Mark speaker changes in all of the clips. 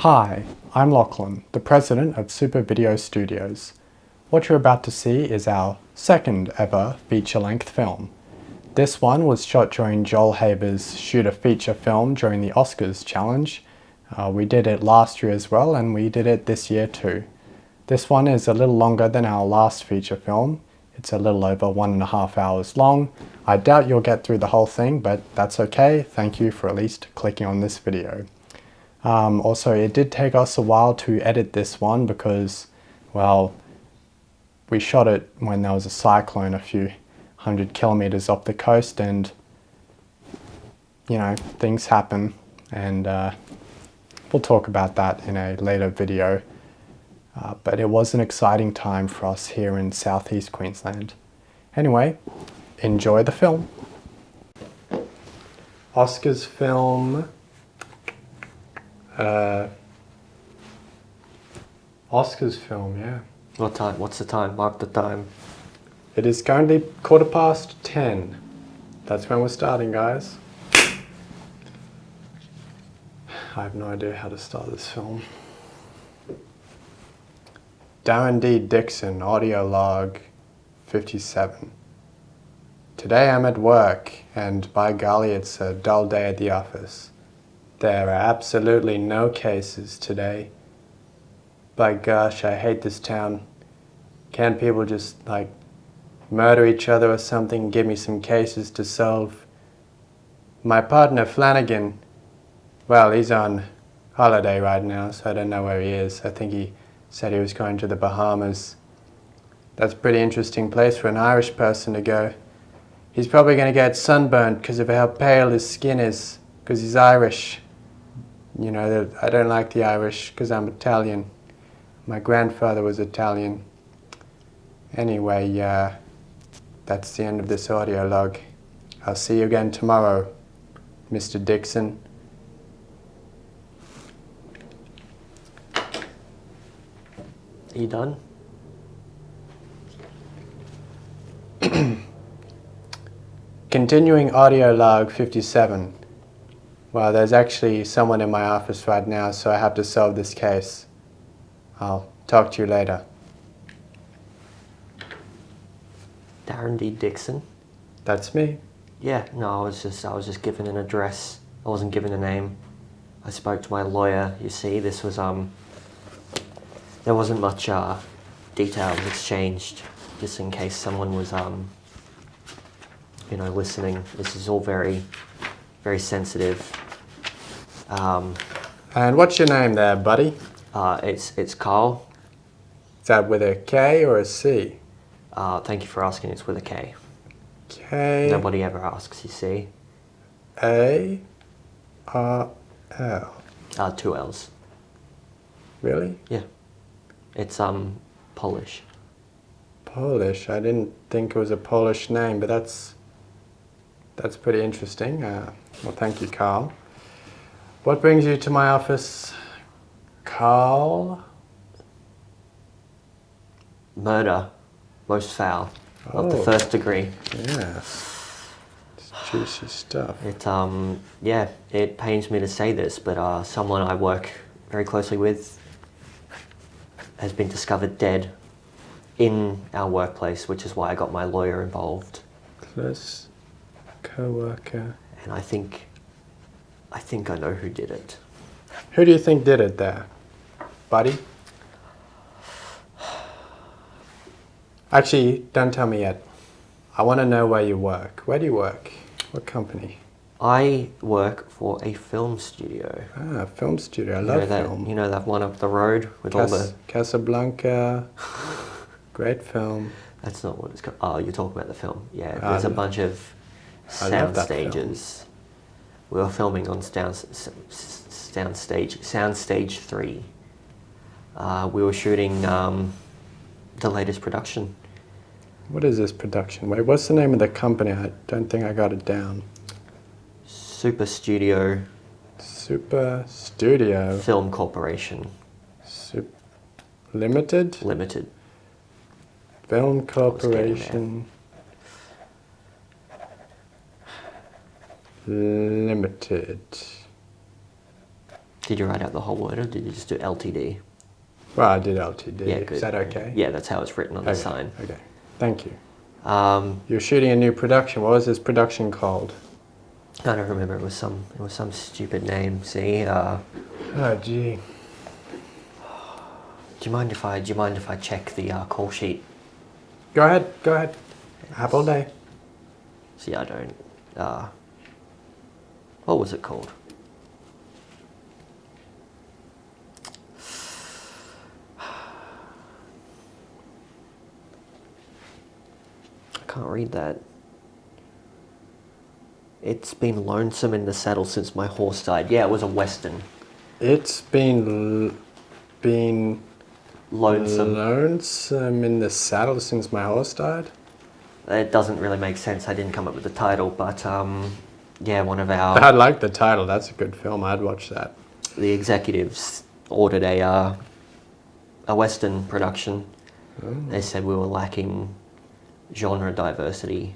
Speaker 1: Hi, I'm Lachlan, the president of Super Video Studios. What you're about to see is our second ever feature-length film. This one was shot during Joel Haber's Shoot a Feature Film during the Oscars challenge. We did it last year as well, and we did it this year too. This one is a little longer than our last feature film. It's a little over 1.5 hours long. I doubt you'll get through the whole thing, but that's okay. Thank you for at least clicking on this video. Also, it did take us a while to edit this one because, well, we shot it when there was a cyclone a few hundred kilometers off the coast, and you know, things happen, and we'll talk about that in a later video. But it was an exciting time for us here in southeast Queensland. Anyway, enjoy the film. Oscars film. Oscars film, yeah.
Speaker 2: What time? What's the time? Mark the time.
Speaker 1: It is currently 10:15. That's when we're starting, guys. I have no idea how to start this film. Darren Dixon, audio log 57. Today I'm at work, and by golly, it's a dull day at the office. There are absolutely no cases today. By gosh, I hate this town. Can't people just, murder each other or something, give me some cases to solve? My partner, Flanagan, well, he's on holiday right now, so I don't know where he is. I think he said he was going to the Bahamas. That's a pretty interesting place for an Irish person to go. He's probably going to get sunburnt because of how pale his skin is, because he's Irish. You know, I don't like the Irish because I'm Italian. My grandfather was Italian. Anyway, that's the end of this audio log. I'll see you again tomorrow, Mr. Dixon.
Speaker 2: Are you done?
Speaker 1: Continuing audio log 57. Well, there's actually someone in my office right now, so I have to solve this case. I'll talk to you later.
Speaker 2: Darren D. Dixon.
Speaker 1: That's me.
Speaker 2: Yeah, no, I was just given an address. I wasn't given a name. I spoke to my lawyer. You see, this was there wasn't much details exchanged, just in case someone was listening. This is all very, very sensitive.
Speaker 1: And what's your name there, buddy?
Speaker 2: It's Carl.
Speaker 1: Is that with a K or a C?
Speaker 2: Thank you for asking. It's with a K.
Speaker 1: K.
Speaker 2: Nobody ever asks, you see.
Speaker 1: A. R. L.
Speaker 2: 2 L's.
Speaker 1: Really?
Speaker 2: Yeah. It's Polish.
Speaker 1: Polish. I didn't think it was a Polish name, but that's pretty interesting. Well, thank you, Carl. What brings you to my office, Carl?
Speaker 2: Murder. Most foul. Of the first degree.
Speaker 1: Yeah. It's juicy stuff.
Speaker 2: It pains me to say this, but someone I work very closely with has been discovered dead in our workplace, which is why I got my lawyer involved.
Speaker 1: Close co-worker.
Speaker 2: And I think I know who did it.
Speaker 1: Who do you think did it there, buddy? Actually, don't tell me yet. I want to know where you work. Where do you work? What company?
Speaker 2: I work for a film studio.
Speaker 1: Ah, a film studio. I love film.
Speaker 2: You know that one up the road with all the...
Speaker 1: Casablanca. Great film.
Speaker 2: That's not what it's called. Oh, you're talking about the film. Yeah, there's a bunch of sound stages. We were filming on Soundstage 3. We were shooting the latest production.
Speaker 1: What is this production? Wait, what's the name of the company? I don't think I got it down.
Speaker 2: Super Studio.
Speaker 1: Super Studio.
Speaker 2: Film Corporation.
Speaker 1: Limited?
Speaker 2: Limited.
Speaker 1: Film Corporation. Limited.
Speaker 2: Did you write out the whole word, or did you just do LTD?
Speaker 1: Well, I did LTD.
Speaker 2: Yeah, good.
Speaker 1: Is that okay?
Speaker 2: Yeah, that's how it's written on the sign.
Speaker 1: Okay, thank you.
Speaker 2: I
Speaker 1: You're shooting a new production. What was this production called?
Speaker 2: don't remember. It was some stupid name. See.
Speaker 1: Oh, gee.
Speaker 2: Do you mind if I check the call sheet?
Speaker 1: Go ahead. Have all day.
Speaker 2: See, I don't. What was it called? I can't read that. It's been lonesome in the saddle since my horse died. Yeah, it was a western.
Speaker 1: It's been
Speaker 2: Lonesome.
Speaker 1: in the saddle since my horse died.
Speaker 2: It doesn't really make sense. I didn't come up with the title, but yeah, one of our
Speaker 1: I like the title. That's a good film. I'd watch that.
Speaker 2: the executives ordered a western production.
Speaker 1: Oh.
Speaker 2: They said we were lacking genre diversity.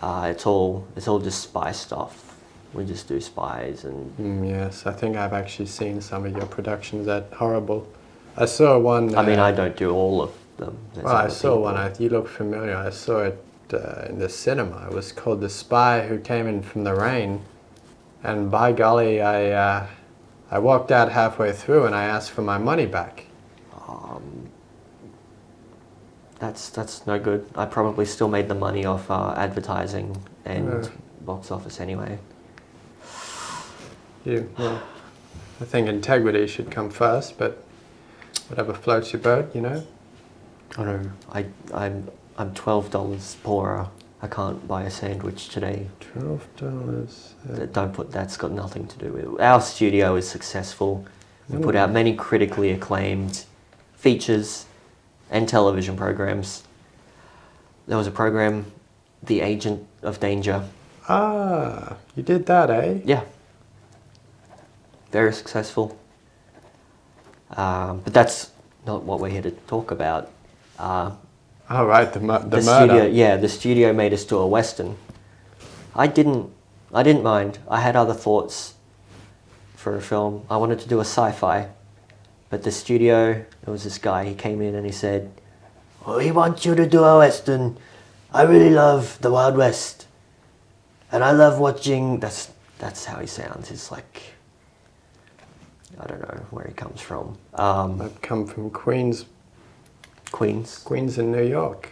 Speaker 2: It's all just spy stuff. We just do spies and.
Speaker 1: Yes, I think I've actually seen some of your productions. That horrible. I saw one.
Speaker 2: I mean, I don't do all of them.
Speaker 1: Well, I saw one. You look familiar. I saw it in the cinema. It was called The Spy Who Came In From the Rain, and by golly, I walked out halfway through and I asked for my money back.
Speaker 2: That's no good. I probably still made the money off advertising and box office anyway.
Speaker 1: Well, I think integrity should come first, but whatever floats your boat, you know.
Speaker 2: I know. I'm $12 poorer. I can't buy a sandwich today.
Speaker 1: $12.
Speaker 2: Don't put. That's got nothing to do with it. Our studio is successful. We put out many critically acclaimed features and television programs. There was a program, The Agent of Danger.
Speaker 1: Ah, you did that, eh?
Speaker 2: Yeah. Very successful. But that's not what we're here to talk about.
Speaker 1: Oh, right, the murder.
Speaker 2: Studio, yeah, the studio made us do a western. I didn't mind. I had other thoughts for a film. I wanted to do a sci-fi. But the studio, there was this guy, he came in and he said, "We want you to do a western. I really love the Wild West. And I love watching," that's how he sounds. He's like, I don't know where he comes from.
Speaker 1: I've come from Queens in New York.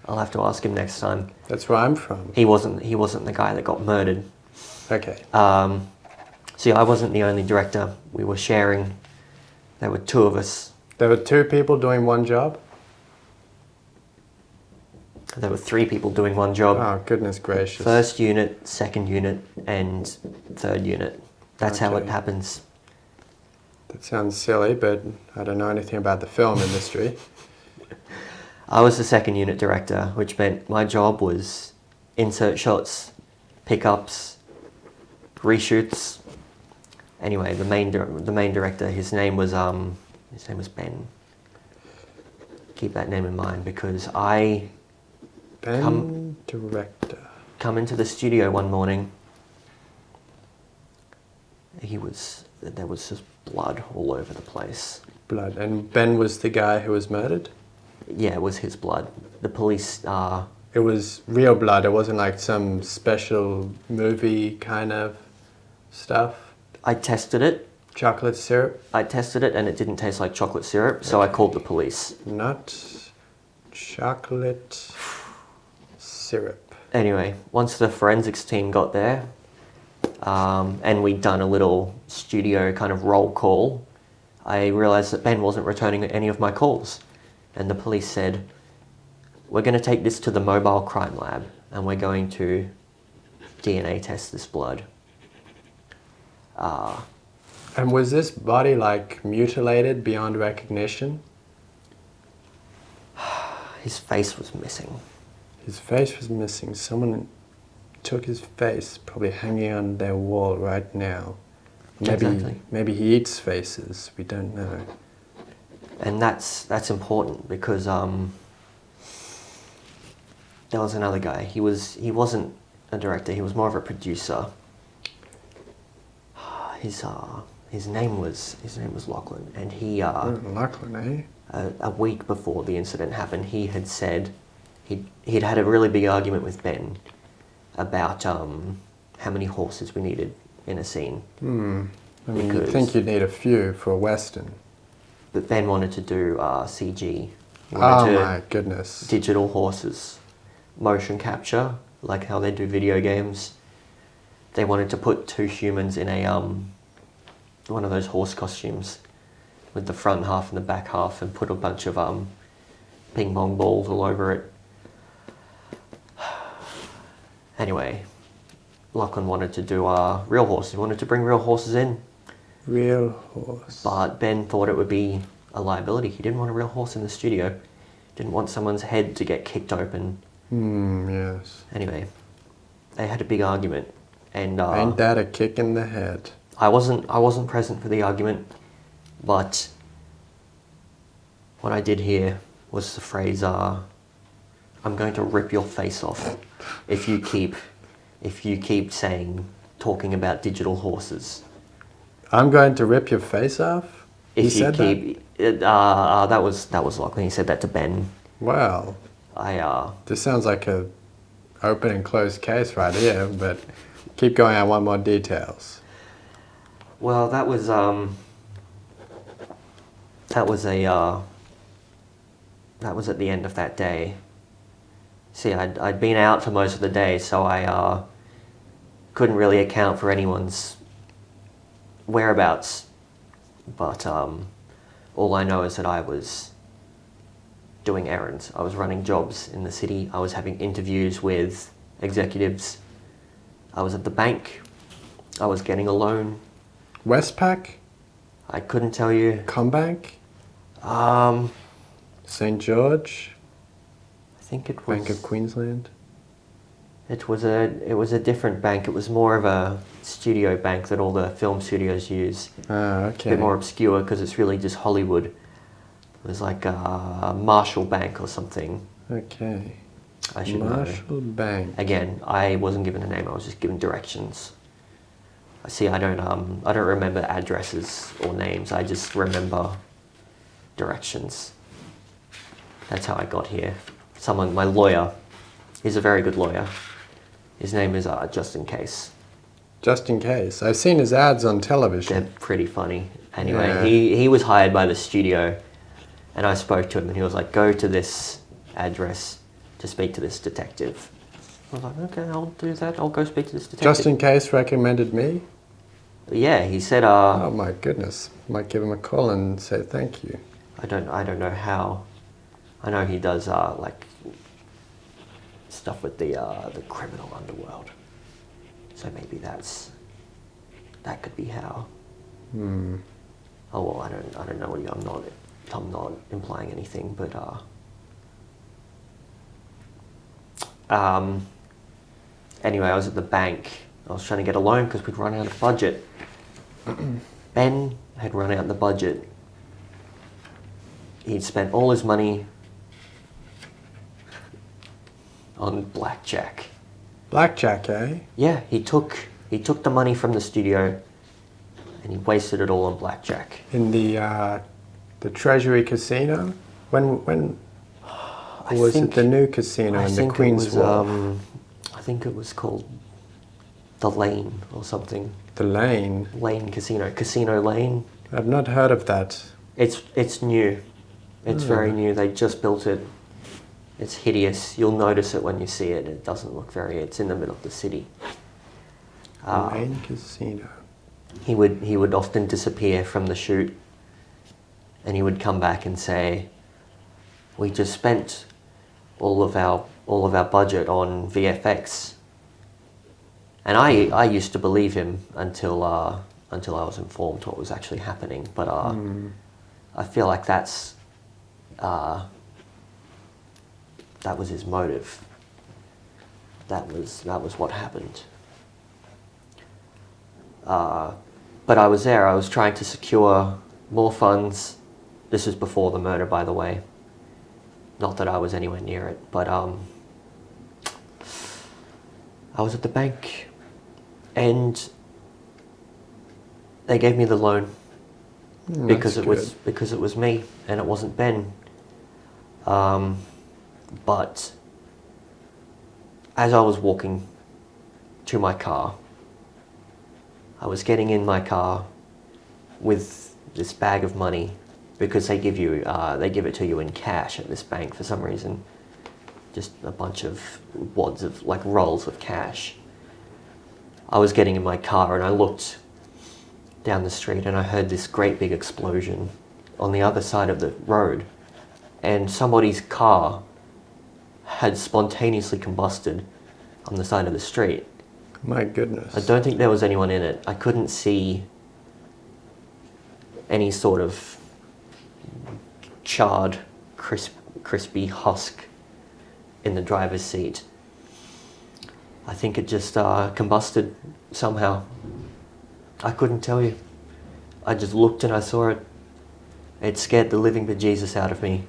Speaker 2: I'll have to ask him next time.
Speaker 1: That's where I'm from.
Speaker 2: He wasn't the guy that got murdered.
Speaker 1: Okay.
Speaker 2: See, I wasn't the only director. We were sharing. There were two of us.
Speaker 1: There were two people doing one job?
Speaker 2: There were three people doing one job.
Speaker 1: Oh, goodness gracious.
Speaker 2: First unit, second unit, and third unit. That's how it happens.
Speaker 1: That sounds silly, but I don't know anything about the film industry.
Speaker 2: I was the second unit director, which meant my job was insert shots, pickups, reshoots. Anyway, the main director, his name was Ben. Keep that name in mind because
Speaker 1: director.
Speaker 2: Come into the studio one morning. There was just blood all over the place.
Speaker 1: Blood. And Ben was the guy who was murdered?
Speaker 2: Yeah, it was his blood. The police.
Speaker 1: It was real blood. It wasn't like some special movie kind of stuff.
Speaker 2: I tested it.
Speaker 1: Chocolate syrup?
Speaker 2: I tested it and it didn't taste like chocolate syrup, so I called the police.
Speaker 1: Not chocolate syrup.
Speaker 2: Anyway, once the forensics team got there, and we'd done a little studio kind of roll call, I realised that Ben wasn't returning any of my calls. And the police said, "We're going to take this to the mobile crime lab and we're going to DNA test this blood."
Speaker 1: And was this body like mutilated beyond recognition?
Speaker 2: His face was missing.
Speaker 1: His face was missing. Someone took his face, probably hanging on their wall right now. Maybe he eats faces. We don't know.
Speaker 2: And that's important because there was another guy. He wasn't a director. He was more of a producer. his name was Lachlan, and he
Speaker 1: Lachlan, eh?
Speaker 2: a week before the incident happened, he had said he'd had a really big argument with Ben about how many horses we needed in a scene.
Speaker 1: I mean, you'd think you'd need a few for a Western.
Speaker 2: But Ben wanted to do CG.
Speaker 1: Oh my goodness.
Speaker 2: Digital horses. Motion capture, like how they do video games. They wanted to put two humans in a one of those horse costumes with the front half and the back half, and put a bunch of ping pong balls all over it. Anyway, Lachlan wanted to do real horses. He wanted to bring real horses in.
Speaker 1: Real horse.
Speaker 2: But Ben thought it would be a liability. He didn't want a real horse in the studio. Didn't want someone's head to get kicked open.
Speaker 1: Yes.
Speaker 2: Anyway, they had a big argument, and
Speaker 1: ain't that a kick in the head?
Speaker 2: I wasn't present for the argument, but what I did hear was the phrase, "I'm going to rip your face off if you keep talking about digital horses."
Speaker 1: I'm going to rip your face off?
Speaker 2: If
Speaker 1: he said
Speaker 2: that was Lachlan. He said that to Ben.
Speaker 1: Well, this sounds like a open and closed case right here, but keep going. I want more details.
Speaker 2: Well, that was at the end of that day. See, I'd been out for most of the day, so I couldn't really account for anyone's whereabouts. But all I know is that I was doing errands. I was running jobs in the city. I was having interviews with executives. I was at the bank. I was getting a loan.
Speaker 1: Westpac?
Speaker 2: I couldn't tell you.
Speaker 1: Combank? St. George?
Speaker 2: I think it was
Speaker 1: Bank of Queensland?
Speaker 2: It was a different bank. It was more of a studio bank that all the film studios use.
Speaker 1: Ah, okay.
Speaker 2: A bit more obscure because it's really just Hollywood. It was like a Marshall Bank or something.
Speaker 1: Okay.
Speaker 2: I should know.
Speaker 1: Marshall Bank.
Speaker 2: Again, I wasn't given a name. I was just given directions. See, I don't remember addresses or names. I just remember directions. That's how I got here. My lawyer, he's a very good lawyer. His name is Just In Case.
Speaker 1: Just In Case. I've seen his ads on television.
Speaker 2: They're pretty funny. Anyway,
Speaker 1: Yeah.
Speaker 2: he was hired by the studio, and I spoke to him, and he was like, "Go to this address to speak to this detective." I was like, "Okay, I'll do that. I'll go speak to this detective."
Speaker 1: Just In Case recommended me?
Speaker 2: Yeah, he said,
Speaker 1: Oh my goodness. Might give him a call and say thank you.
Speaker 2: I don't know how. I know he does like stuff with the criminal underworld. So maybe that could be how. Oh well, I don't know. I'm not implying anything, but anyway, I was at the bank. I was trying to get a loan because we'd run out of budget. Ben had run out the budget. He'd spent all his money on blackjack.
Speaker 1: Blackjack, eh?
Speaker 2: Yeah, he took the money from the studio and he wasted it all on blackjack.
Speaker 1: In the Treasury Casino? When
Speaker 2: I
Speaker 1: was
Speaker 2: think-
Speaker 1: it the new casino in the Queen's Wharf?
Speaker 2: I think it was called the Lane or something.
Speaker 1: The Lane?
Speaker 2: Lane Casino. Casino Lane.
Speaker 1: I've not heard of that.
Speaker 2: It's new. It's very new. They just built it. It's hideous. You'll notice it when you see it. It doesn't look it's in the middle of the city.
Speaker 1: Lane Casino.
Speaker 2: He would often disappear from the shoot, and he would come back and say, "We just spent all of our budget on VFX." And I used to believe him until I was informed what was actually happening. But I feel like that was his motive. That was what happened. But I was there. I was trying to secure more funds. This was before the murder, by the way. Not that I was anywhere near it, but I was at the bank, and They gave me the loan because
Speaker 1: That's
Speaker 2: it was me and it wasn't Ben. But as I was walking to my car, I was getting in my car with this bag of money because they give it to you in cash at this bank for some reason. Just a bunch of wads of, like, rolls of cash. I was getting in my car and I looked down the street and I heard this great big explosion on the other side of the road, and somebody's car had spontaneously combusted on the side of the street.
Speaker 1: My goodness.
Speaker 2: I don't think there was anyone in it. I couldn't see any sort of charred, crispy husk in the driver's seat. I think it just combusted somehow. I couldn't tell you. I just looked and I saw it. It scared the living bejesus out of me.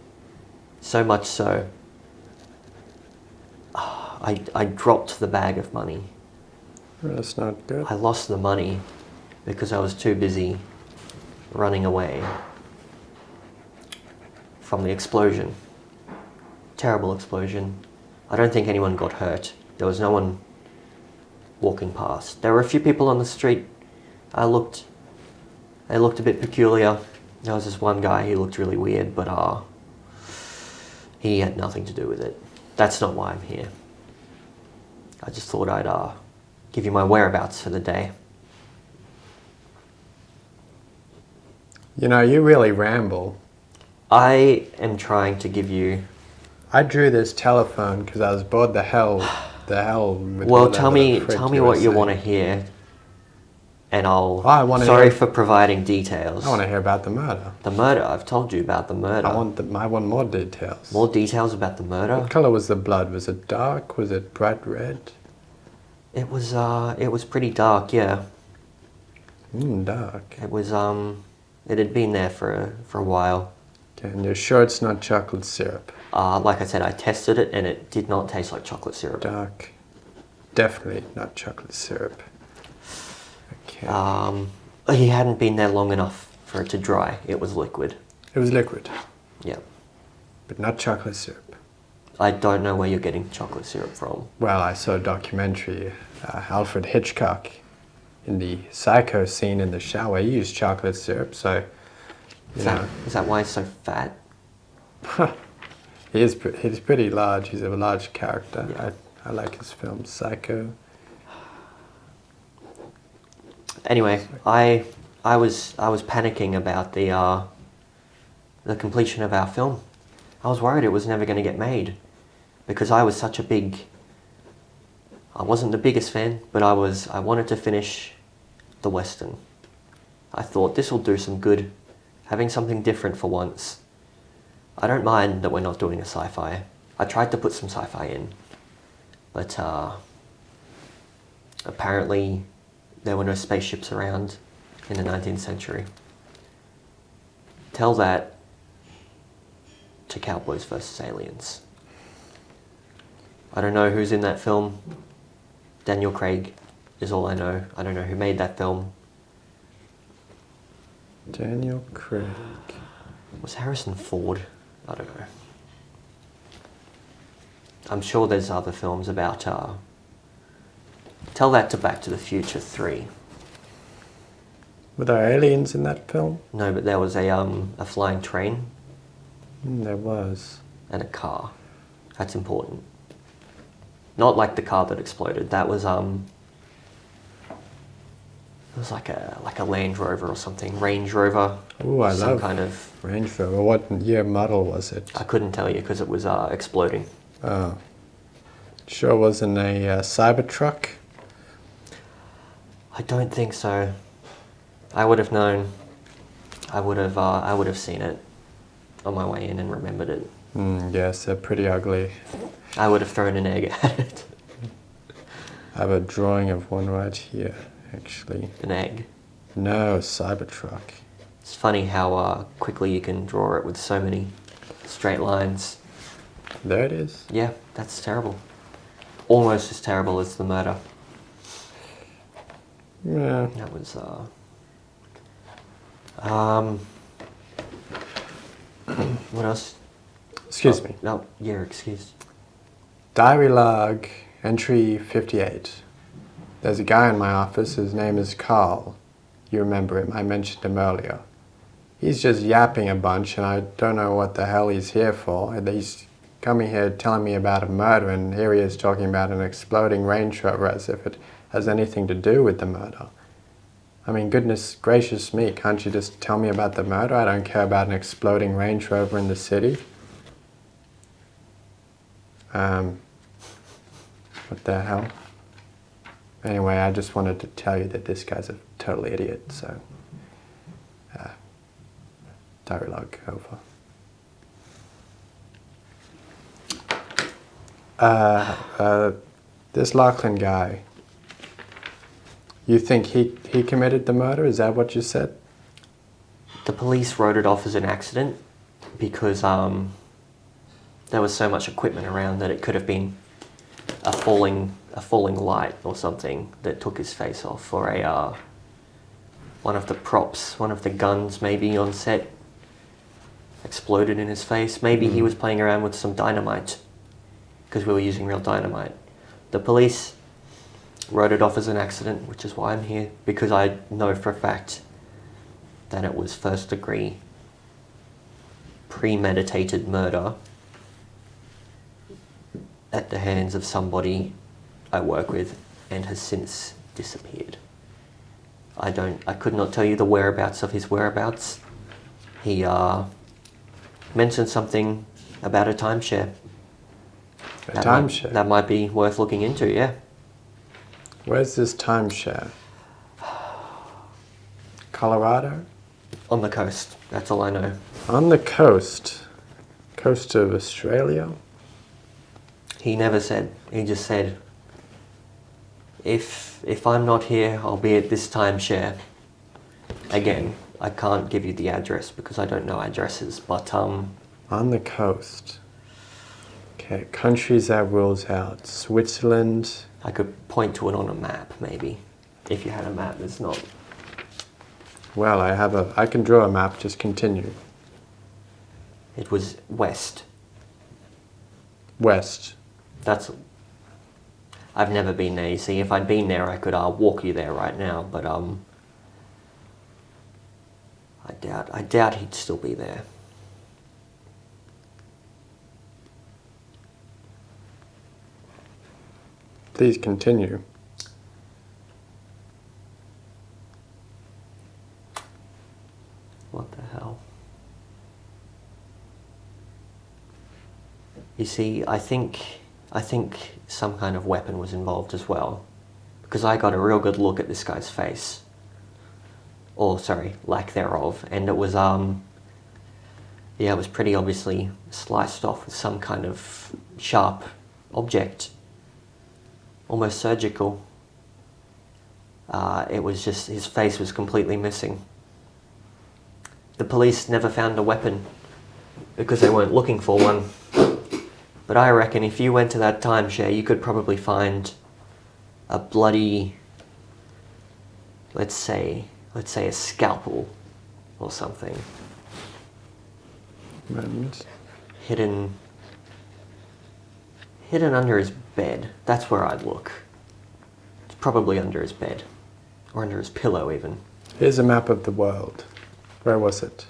Speaker 2: So much so, I dropped the bag of money.
Speaker 1: That's not good.
Speaker 2: I lost the money because I was too busy running away from the explosion. Terrible explosion. I don't think anyone got hurt. There was no one walking past. There were a few people on the street. They looked a bit peculiar. There was this one guy, he looked really weird, but he had nothing to do with it. That's not why I'm here. I just thought I'd give you my whereabouts for the day.
Speaker 1: You know, you really ramble.
Speaker 2: I am trying to give you...
Speaker 1: I drew this telephone because I was bored the hell with
Speaker 2: Well,
Speaker 1: all
Speaker 2: tell
Speaker 1: that
Speaker 2: me
Speaker 1: little frick
Speaker 2: what
Speaker 1: were
Speaker 2: you
Speaker 1: saying.
Speaker 2: want to hear, and I'll...
Speaker 1: Sorry
Speaker 2: for providing details.
Speaker 1: I want to hear about the murder.
Speaker 2: The murder? I've told you about the murder.
Speaker 1: I want more details.
Speaker 2: More details about the murder?
Speaker 1: What color was the blood? Was it dark? Was it bright red?
Speaker 2: It was pretty dark, yeah.
Speaker 1: Dark.
Speaker 2: It was, it had been there for a while.
Speaker 1: Okay, and you're sure it's not chocolate syrup?
Speaker 2: Like I said, I tested it and it did not taste like chocolate syrup.
Speaker 1: Dark. Definitely not chocolate syrup. Okay.
Speaker 2: He hadn't been there long enough for it to dry. It was liquid.
Speaker 1: It was liquid,
Speaker 2: Yeah.
Speaker 1: but not chocolate syrup.
Speaker 2: I don't know where you're getting chocolate syrup from.
Speaker 1: Well, I saw a documentary, Alfred Hitchcock, in the Psycho scene in the shower. He used chocolate syrup, so,
Speaker 2: Is that why he's so fat?
Speaker 1: he's pretty large. He's a large character.
Speaker 2: Yeah.
Speaker 1: I like his film, Psycho.
Speaker 2: Anyway, I was panicking about the completion of our film. I was worried it was never going to get made because I was such a big... I wasn't the biggest fan, but I wanted to finish the Western. I thought this will do some good, having something different for once. I don't mind that we're not doing a sci-fi. I tried to put some sci-fi in, but apparently there were no spaceships around in the 19th century. Tell that to Cowboys vs. Aliens. I don't know who's in that film. Daniel Craig is all I know. I don't know who made that film.
Speaker 1: Daniel Craig.
Speaker 2: Was Harrison Ford? I don't know. I'm sure there's other films about... Tell that to Back to the Future 3.
Speaker 1: Were there aliens in that film?
Speaker 2: No, but there was a flying train.
Speaker 1: There was.
Speaker 2: And a car. That's important. Not like the car that exploded. That was it was like a Land Rover or something. Range Rover.
Speaker 1: Ooh, I
Speaker 2: some
Speaker 1: love
Speaker 2: kind of
Speaker 1: Range Rover. What year model was it?
Speaker 2: I couldn't tell you because it was exploding.
Speaker 1: Oh. Sure wasn't a Cybertruck?
Speaker 2: I don't think so. I would have known. I would have seen it on my way in and remembered it.
Speaker 1: Yes, they're pretty ugly.
Speaker 2: I would have thrown an egg at it.
Speaker 1: I have a drawing of one right here, actually.
Speaker 2: An egg.
Speaker 1: No, Cybertruck.
Speaker 2: It's funny how quickly you can draw it with so many straight lines.
Speaker 1: There it is.
Speaker 2: Yeah, that's terrible. Almost as terrible as the murder.
Speaker 1: Yeah.
Speaker 2: That was What else?
Speaker 1: Excuse me.
Speaker 2: No, you're excused.
Speaker 1: Diary log entry 58. There's a guy in my office, his name is Carl. You remember him, I mentioned him earlier. He's just yapping a bunch and I don't know what the hell he's here for. He's coming here telling me about a murder and here he is talking about an exploding Range Rover as if it has anything to do with the murder. I mean, goodness gracious me, can't you just tell me about the murder? I don't care about an exploding Range Rover in the city. What the hell? Anyway, I just wanted to tell you that this guy's a total idiot, so... diary log over. This Lachlan guy, you think he committed the murder? Is that what you said?
Speaker 2: The police wrote it off as an accident because there was so much equipment around that it could have been a falling light or something that took his face off, or one of the props, one of the guns maybe on set exploded in his face. Maybe he was playing around with some dynamite because we were using real dynamite. The police wrote it off as an accident, which is why I'm here, because I know for a fact that it was first degree premeditated murder at the hands of somebody I work with and has since disappeared. I could not tell you the whereabouts of his whereabouts. He mentioned something about a timeshare.
Speaker 1: Timeshare?
Speaker 2: That might be worth looking into, yeah.
Speaker 1: Where's this timeshare? Colorado?
Speaker 2: On the coast, that's all I know.
Speaker 1: On the coast? Coast of Australia?
Speaker 2: He never said. He just said, if I'm not here, I'll be at this timeshare. Again, I can't give you the address because I don't know addresses, but
Speaker 1: On the coast. Okay, countries that rules out. Switzerland.
Speaker 2: I could point to it on a map, maybe. If you had a map, it's not.
Speaker 1: Well, I can draw a map, just continue.
Speaker 2: It was west.
Speaker 1: West.
Speaker 2: I've never been there. You see, if I'd been there, I could walk you there right now. But I doubt he'd still be there.
Speaker 1: Please continue.
Speaker 2: What the hell? You see, I think some kind of weapon was involved as well, because I got a real good look at this guy's face. Or, sorry, lack thereof, and it was, it was pretty obviously sliced off with some kind of sharp object, almost surgical. It was just, his face was completely missing. The police never found a weapon because they weren't looking for one. But I reckon if you went to that timeshare, you could probably find a bloody, let's say a scalpel or something.
Speaker 1: Moment.
Speaker 2: Hidden under his bed. That's where I'd look. It's probably under his bed. Or under his pillow even.
Speaker 1: Here's a map of the world. Where was it?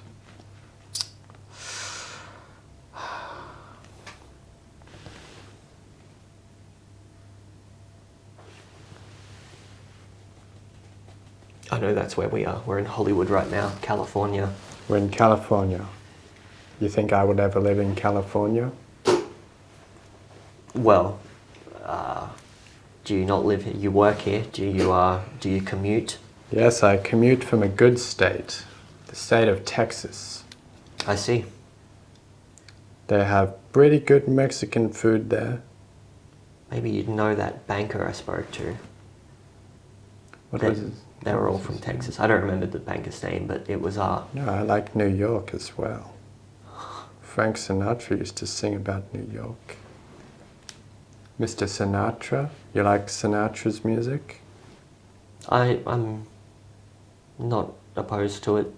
Speaker 2: I know that's where we are. We're in Hollywood right now, California.
Speaker 1: We're in California. You think I would ever live in California?
Speaker 2: Well, do you not live here? You work here? Do you commute?
Speaker 1: Yes, I commute from a good state, the state of Texas.
Speaker 2: I see.
Speaker 1: They have pretty good Mexican food there.
Speaker 2: Maybe you'd know that banker I spoke to.
Speaker 1: What was it?
Speaker 2: They were all from Texas. I don't remember the banker's name, but it was
Speaker 1: No, I like New York as well. Frank Sinatra used to sing about New York. Mr. Sinatra? You like Sinatra's music?
Speaker 2: I'm not opposed to it.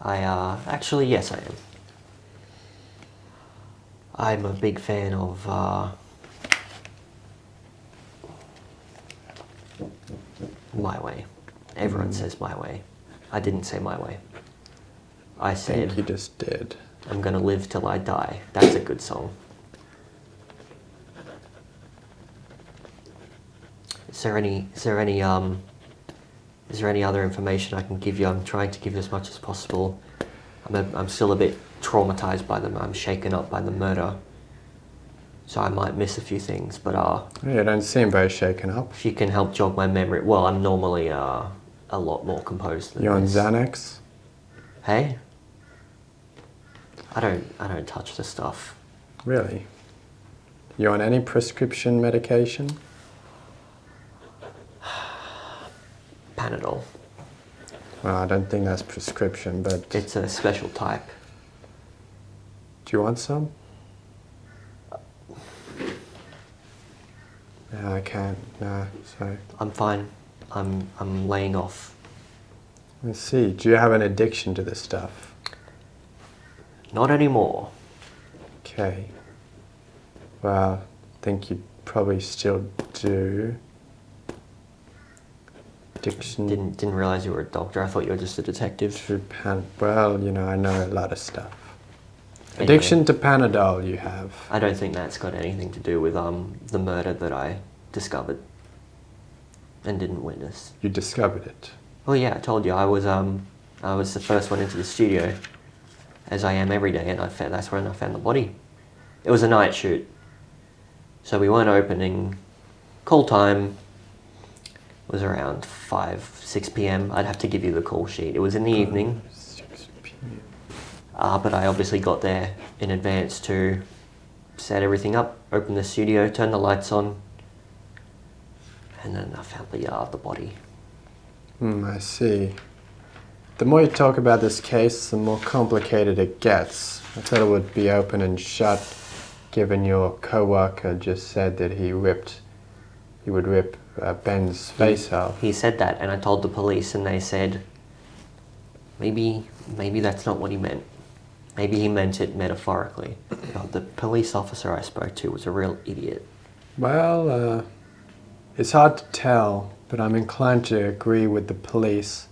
Speaker 2: Actually, yes, I am. I'm a big fan of, My Way. Everyone says My Way. I didn't say My Way. I
Speaker 1: I think
Speaker 2: said,
Speaker 1: you just did.
Speaker 2: I'm gonna live till I die. That's a good song. Is there any other information I can give you? I'm trying to give as much as possible. I'm still a bit traumatized by them. I'm shaken up by the murder. So I might miss a few things, but
Speaker 1: You don't seem very shaken up.
Speaker 2: if you can help jog my memory. Well, I'm normally a lot more composed than
Speaker 1: You on
Speaker 2: this.
Speaker 1: Xanax?
Speaker 2: Hey? I don't touch this stuff.
Speaker 1: Really? You on any prescription medication?
Speaker 2: Panadol.
Speaker 1: Well, I don't think that's prescription, but do
Speaker 2: It's a special type.
Speaker 1: you want some? No, I can't. No, sorry.
Speaker 2: I'm fine. I'm laying off.
Speaker 1: Let's see. Do you have an addiction to this stuff?
Speaker 2: Not anymore.
Speaker 1: Okay. Well, I think you probably still do. Addiction
Speaker 2: Didn't realize you were a doctor. I thought you were just a detective.
Speaker 1: to well, I know a lot of stuff.
Speaker 2: Anyway.
Speaker 1: Addiction to Panadol you have.
Speaker 2: I don't think that's got anything to do with the murder that I discovered and didn't witness.
Speaker 1: You discovered it.
Speaker 2: Well, yeah, I told you I was the first one into the studio, as I am every day, and that's when I found the body. It was a night shoot, so we weren't opening. Call time was around 6 p.m. I'd have to give you the call sheet. It was in the evening.
Speaker 1: 6 p.m.
Speaker 2: But I obviously got there in advance to set everything up, open the studio, turn the lights on, and then I found the body.
Speaker 1: I see. The more you talk about this case, the more complicated it gets. I thought it would be open and shut, given your co-worker just said that he would rip Ben's face off.
Speaker 2: He said that, and I told the police, and they said, maybe that's not what he meant. Maybe he meant it metaphorically. The police officer I spoke to was a real idiot.
Speaker 1: Well, it's hard to tell, but I'm inclined to agree with the police.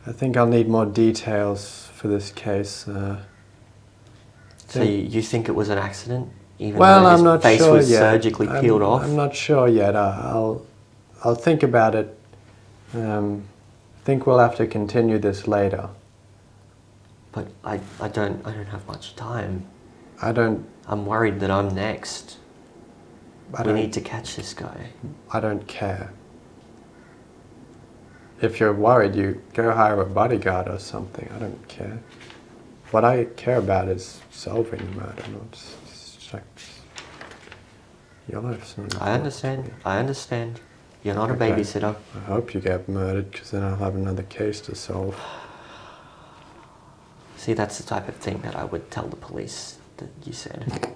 Speaker 1: I think I'll need more details for this case.
Speaker 2: So you think it was an accident? Even
Speaker 1: Well,
Speaker 2: though his
Speaker 1: I'm not
Speaker 2: face
Speaker 1: sure
Speaker 2: was
Speaker 1: yet.
Speaker 2: surgically peeled off?
Speaker 1: I'm not sure yet. I'll think about it. Think we'll have to continue this later.
Speaker 2: But I don't have much time.
Speaker 1: I'm
Speaker 2: worried that I'm next. We need to catch this guy.
Speaker 1: I don't care. If you're worried, you go hire a bodyguard or something. I don't care. What I care about is solving the murder, not your life's not important.
Speaker 2: I understand. You're not a
Speaker 1: Okay.
Speaker 2: babysitter.
Speaker 1: I hope you get murdered, because then I'll have another case to solve.
Speaker 2: See, that's the type of thing that I would tell the police that you said.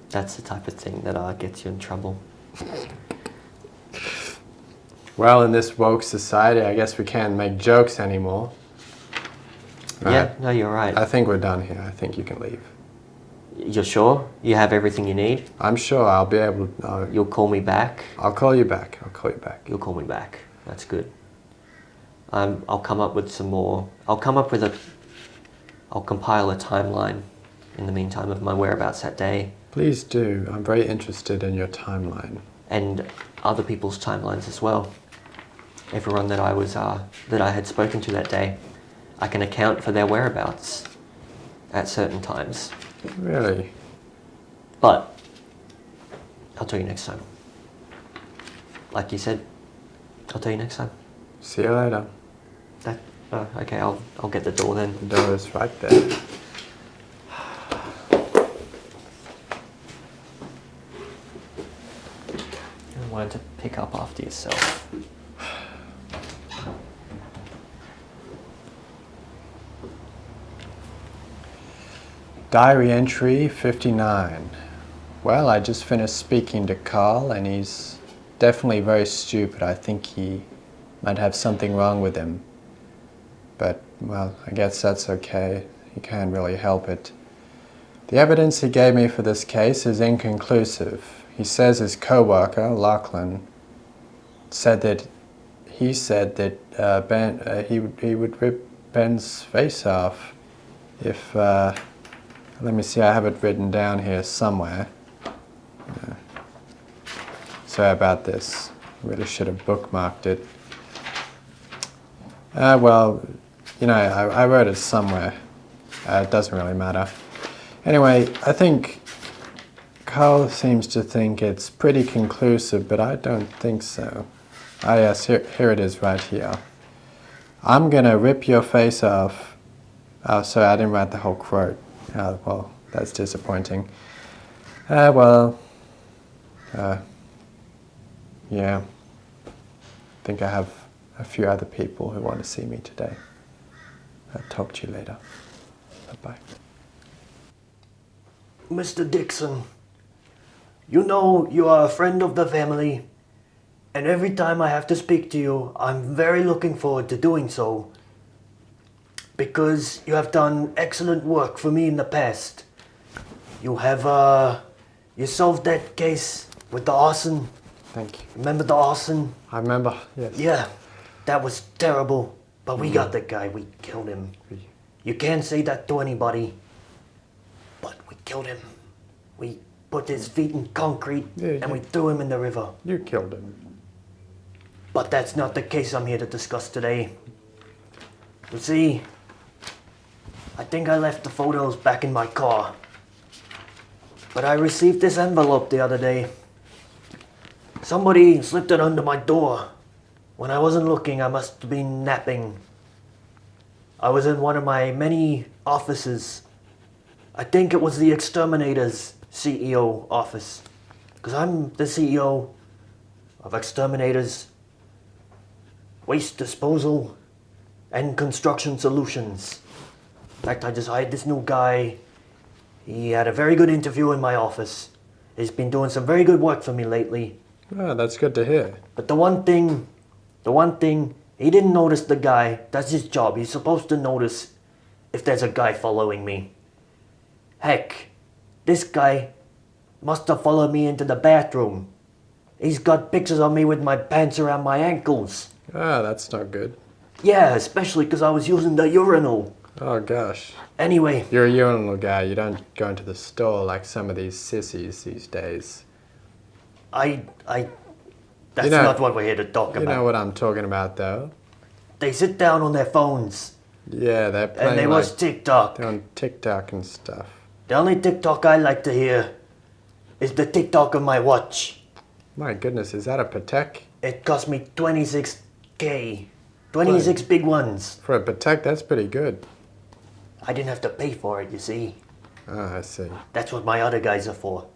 Speaker 2: That's the type of thing that gets you in trouble.
Speaker 1: Well, in this woke society, I guess we can't make jokes anymore.
Speaker 2: Yeah, no, you're right.
Speaker 1: I think we're done here. I think you can leave.
Speaker 2: You're sure? You have everything you need?
Speaker 1: I'm sure I'll be able to...
Speaker 2: You'll call me back?
Speaker 1: I'll call you back.
Speaker 2: You'll call me back. That's good. I'll come up with some more. I'll compile a timeline in the meantime of my whereabouts that day.
Speaker 1: Please do. I'm very interested in your timeline.
Speaker 2: And other people's timelines as well. Everyone that I had spoken to that day, I can account for their whereabouts at certain times.
Speaker 1: Really?
Speaker 2: But I'll tell you next time. Like you said, I'll tell you next time.
Speaker 1: See you later.
Speaker 2: Okay, I'll get the door then.
Speaker 1: The door is right there.
Speaker 2: I wanted to pick up after yourself.
Speaker 1: Diary entry 59. Well, I just finished speaking to Carl, and he's definitely very stupid. I think he might have something wrong with him. But, well, I guess that's okay. He can't really help it. The evidence he gave me for this case is inconclusive. He says his co-worker, Lachlan, said that he would rip Ben's face off if, let me see, I have it written down here somewhere. Sorry about this. Really should have bookmarked it. Well, you know, I wrote it somewhere. It doesn't really matter. Anyway, I think Carl seems to think it's pretty conclusive, but I don't think so. Ah yes, here it is right here. I'm gonna rip your face off. Oh, sorry, I didn't write the whole quote. Well, that's disappointing. Yeah. I think I have a few other people who want to see me today. I'll talk to you later. Bye-bye.
Speaker 3: Mr. Dixon, you know you are a friend of the family, and every time I have to speak to you, I'm very looking forward to doing so, because you have done excellent work for me in the past. You have, you solved that case with the arson.
Speaker 1: Thank you.
Speaker 3: Remember the arson?
Speaker 1: I remember, yes.
Speaker 3: Yeah, that was terrible, but we got the guy, we killed him. You can't say that to anybody, but we killed him. We put his feet in concrete and we threw him in the river.
Speaker 1: You killed him.
Speaker 3: But that's not the case I'm here to discuss today. You see, I think I left the photos back in my car. But I received this envelope the other day. Somebody slipped it under my door. When I wasn't looking, I must have been napping. I was in one of my many offices. I think it was the Exterminator's CEO office. Because I'm the CEO of Exterminators, Waste Disposal, and Construction Solutions. In fact, I just hired this new guy. He had a very good interview in my office. He's been doing some very good work for me lately.
Speaker 1: Oh, that's good to hear.
Speaker 3: But the one thing, he didn't notice the guy. That's his job. He's supposed to notice if there's a guy following me. Heck, this guy must have followed me into the bathroom. He's got pictures of me with my pants around my ankles.
Speaker 1: Ah, that's not good.
Speaker 3: Yeah, especially because I was using the urinal.
Speaker 1: Oh, gosh.
Speaker 3: Anyway.
Speaker 1: You're a urinal guy. You don't go into the store like some of these sissies these days.
Speaker 3: That's not what we're here to talk about.
Speaker 1: You know what I'm talking about, though?
Speaker 3: They sit down on their phones.
Speaker 1: Yeah, they're playing
Speaker 3: and they watch TikTok.
Speaker 1: They're on TikTok and stuff.
Speaker 3: The only TikTok I like to hear is the TikTok of my watch.
Speaker 1: My goodness, is that a Patek?
Speaker 3: It cost me 26K. 26 big ones.
Speaker 1: For a Patek, that's pretty good.
Speaker 3: I didn't have to pay for it, you see.
Speaker 1: Ah, I see.
Speaker 3: That's what my other guys are for.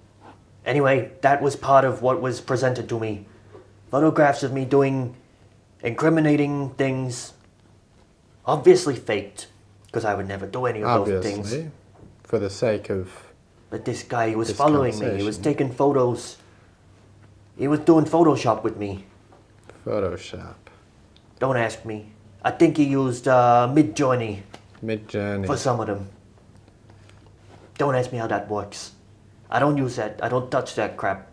Speaker 3: Anyway, that was part of what was presented to me. Photographs of me doing incriminating things. Obviously faked, because I would never do any of those things.
Speaker 1: Obviously, for the sake of...
Speaker 3: But this guy was following me. He was taking photos. He was doing Photoshop with me.
Speaker 1: Photoshop.
Speaker 3: Don't ask me. I think he used Midjourney.
Speaker 1: Midjourney.
Speaker 3: For some of them. Don't ask me how that works. I don't use that. I don't touch that crap.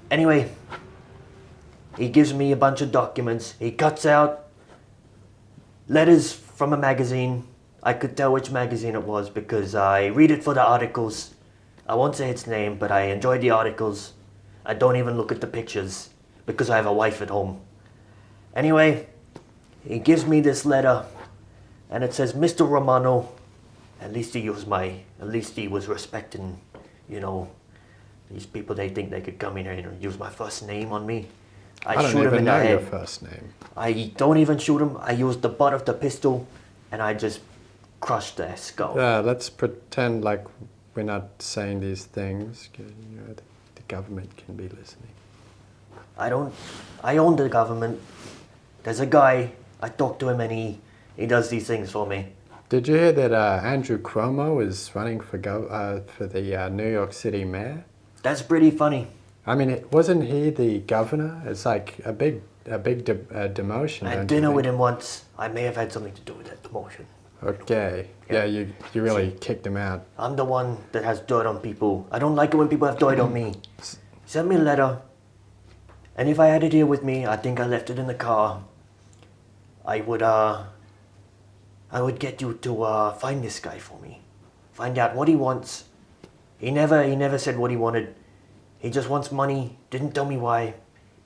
Speaker 3: Anyway, he gives me a bunch of documents. He cuts out letters from a magazine. I could tell which magazine it was because I read it for the articles. I won't say its name, but I enjoy the articles. I don't even look at the pictures because I have a wife at home. Anyway, he gives me this letter and it says, Mr. Romano. At least he was respecting, you know, these people. They think they could come in here and use my first name on me.
Speaker 1: I don't
Speaker 3: shoot him
Speaker 1: even
Speaker 3: in the
Speaker 1: know
Speaker 3: head.
Speaker 1: your first name.
Speaker 3: I don't even shoot him. I use the butt of the pistol and I just crush their skull.
Speaker 1: Let's pretend like we're not saying these things. You know, the government can be listening.
Speaker 3: I own the government. There's a guy, I talk to him and he does these things for me.
Speaker 1: Did you hear that Andrew Cuomo is running for the New York City mayor?
Speaker 3: That's pretty funny.
Speaker 1: I mean, wasn't he the governor? It's like a big demotion.
Speaker 3: I
Speaker 1: don't
Speaker 3: had
Speaker 1: you
Speaker 3: dinner with
Speaker 1: think?
Speaker 3: him once. I may have had something to do with that demotion.
Speaker 1: Okay. Yeah, you really kicked him out.
Speaker 3: I'm the one that has dirt on people. I don't like it when people have dirt on me. Send me a letter. And if I had it here with me, I think I left it in the car. I would get you to find this guy for me. Find out what he wants. He never said what he wanted. He just wants money. Didn't tell me why.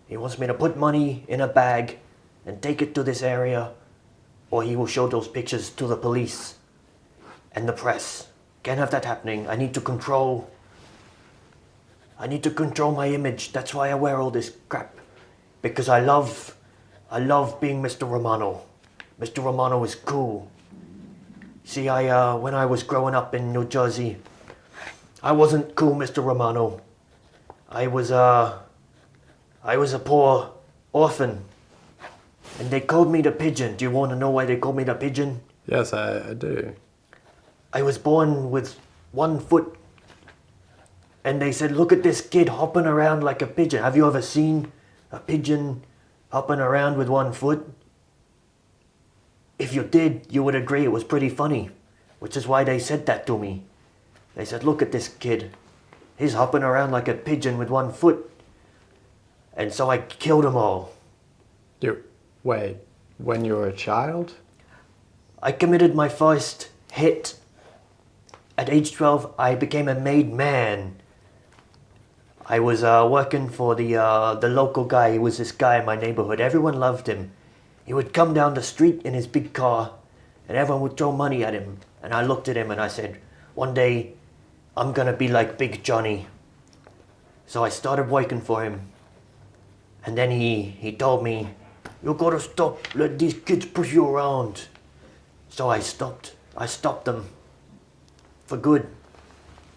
Speaker 3: He wants me to put money in a bag and take it to this area, or he will show those pictures to the police and the press. Can't have that happening. I need to control my image. That's why I wear all this crap. Because I love being Mr. Romano. Mr. Romano is cool. See, when I was growing up in New Jersey, I wasn't cool, Mr. Romano. I was a poor orphan. And they called me the pigeon. Do you want to know why they called me the pigeon?
Speaker 1: Yes, I do.
Speaker 3: I was born with 1 foot. And they said, look at this kid hopping around like a pigeon. Have you ever seen a pigeon hopping around with 1 foot? If you did, you would agree it was pretty funny. Which is why they said that to me. They said, look at this kid. He's hopping around like a pigeon with 1 foot. And so I killed them all.
Speaker 1: Wait, when you were a child?
Speaker 3: I committed my first hit. At age 12, I became a made man. I was working for the local guy. He was this guy in my neighborhood. Everyone loved him. He would come down the street in his big car, and everyone would throw money at him. And I looked at him and I said, one day, I'm gonna be like Big Johnny. So I started working for him. And then he told me, you gotta stop, let these kids push you around. So I stopped. I stopped them. For good.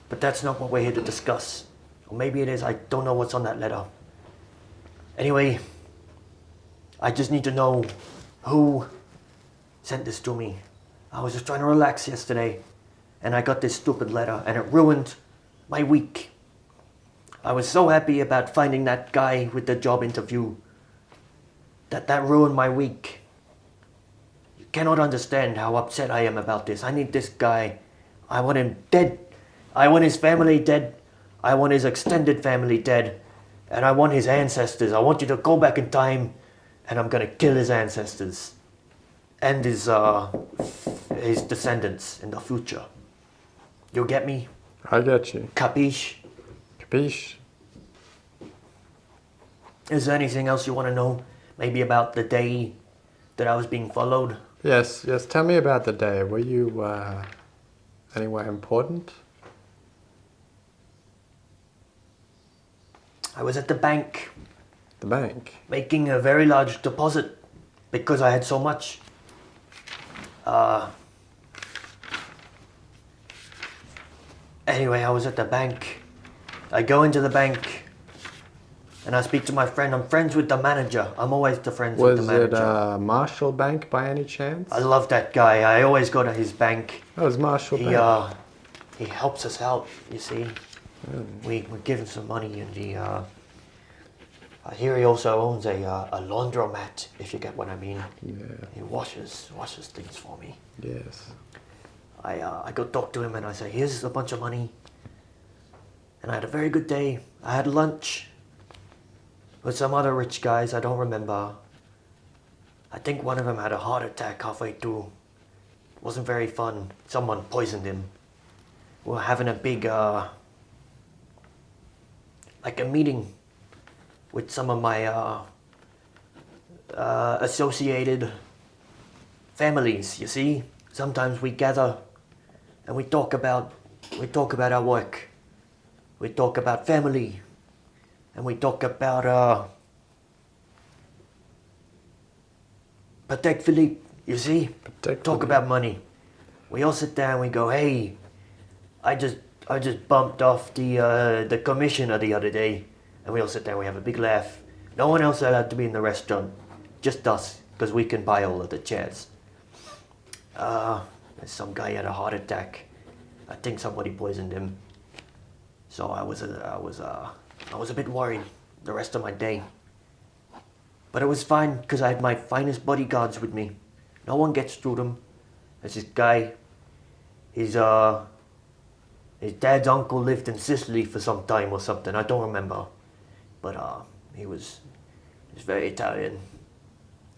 Speaker 3: But that's not what we're here to discuss. Or maybe it is, I don't know what's on that letter. Anyway, I just need to know who sent this to me. I was just trying to relax yesterday, and I got this stupid letter, and it ruined my week. I was so happy about finding that guy with the job interview that ruined my week. You cannot understand how upset I am about this. I need this guy. I want him dead. I want his family dead. I want his extended family dead. And I want his ancestors. I want you to go back in time, and I'm gonna kill his ancestors. And his descendants in the future. You get me?
Speaker 1: I get you.
Speaker 3: Capiche?
Speaker 1: Capiche?
Speaker 3: Is there anything else you want to know? Maybe about the day that I was being followed?
Speaker 1: Yes. Tell me about the day. Were you anywhere important?
Speaker 3: I was at the bank.
Speaker 1: The bank?
Speaker 3: Making a very large deposit because I had so much. Anyway, I was at the bank. I go into the bank and I speak to my friend. I'm friends with the manager. I'm always friends with the
Speaker 1: Was
Speaker 3: manager.
Speaker 1: it Marshall Bank by any chance?
Speaker 3: I love that guy. I always go to his bank.
Speaker 1: Oh, it was Marshall Bank.
Speaker 3: He helps us out, you see. We give him some money, and I hear he also owns a laundromat, if you get what I mean.
Speaker 1: Yeah.
Speaker 3: He washes things for me.
Speaker 1: Yes.
Speaker 3: I go talk to him and I say, here's a bunch of money. And I had a very good day. I had lunch with some other rich guys, I don't remember. I think one of them had a heart attack halfway through. It wasn't very fun. Someone poisoned him. We were having a big, like a meeting with some of my associated families, you see. Sometimes we gather and we talk about our work. We talk about family. And we talk about Protect Philippe, you see? Talk about money. We all sit down and we go, hey, I just bumped off the commissioner the other day. And we all sit down, we have a big laugh. No one else allowed to be in the restaurant. Just us, because we can buy all of the chairs. Some guy had a heart attack. I think somebody poisoned him. So I was a bit worried the rest of my day. But it was fine because I had my finest bodyguards with me. No one gets through them. There's this guy. His dad's uncle lived in Sicily for some time or something. I don't remember. But he was very Italian.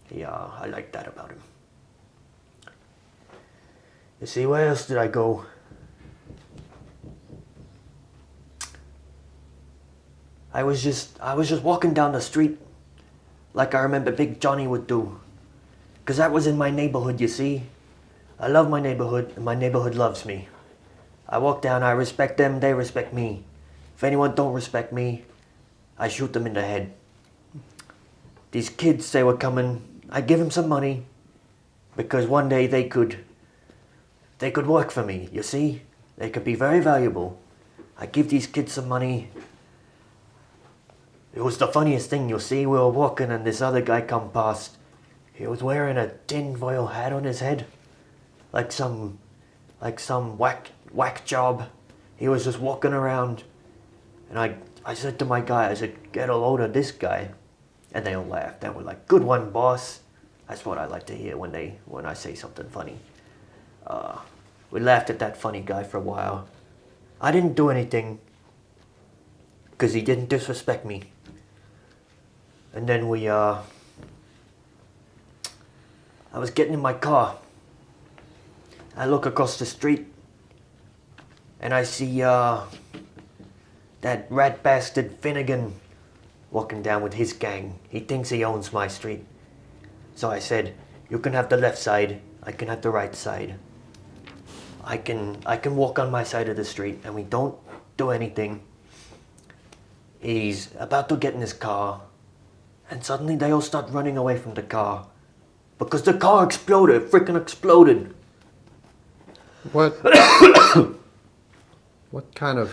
Speaker 3: I liked that about him. You see, where else did I go? I was just walking down the street like I remember Big Johnny would do. 'Cause that was in my neighborhood, you see. I love my neighborhood, and my neighborhood loves me. I walk down, I respect them, they respect me. If anyone don't respect me, I shoot them in the head. These kids, they were coming, I give them some money, because one day they could work for me, you see. They could be very valuable. I give these kids some money. It was the funniest thing, you see. We were walking and this other guy come past. He was wearing a tinfoil hat on his head. Like some whack job. He was just walking around. And I said to my guy, I said, get a load of this guy. And they all laughed. They were like, good one, boss. That's what I like to hear when I say something funny. We laughed at that funny guy for a while. I didn't do anything. Because he didn't disrespect me. And then I was getting in my car. I look across the street. And I see that rat bastard Finnegan walking down with his gang. He thinks he owns my street. So I said, you can have the left side, I can have the right side. I can walk on my side of the street and we don't do anything. He's about to get in his car and suddenly they all start running away from the car because the car exploded, freaking exploded.
Speaker 1: What? What kind of?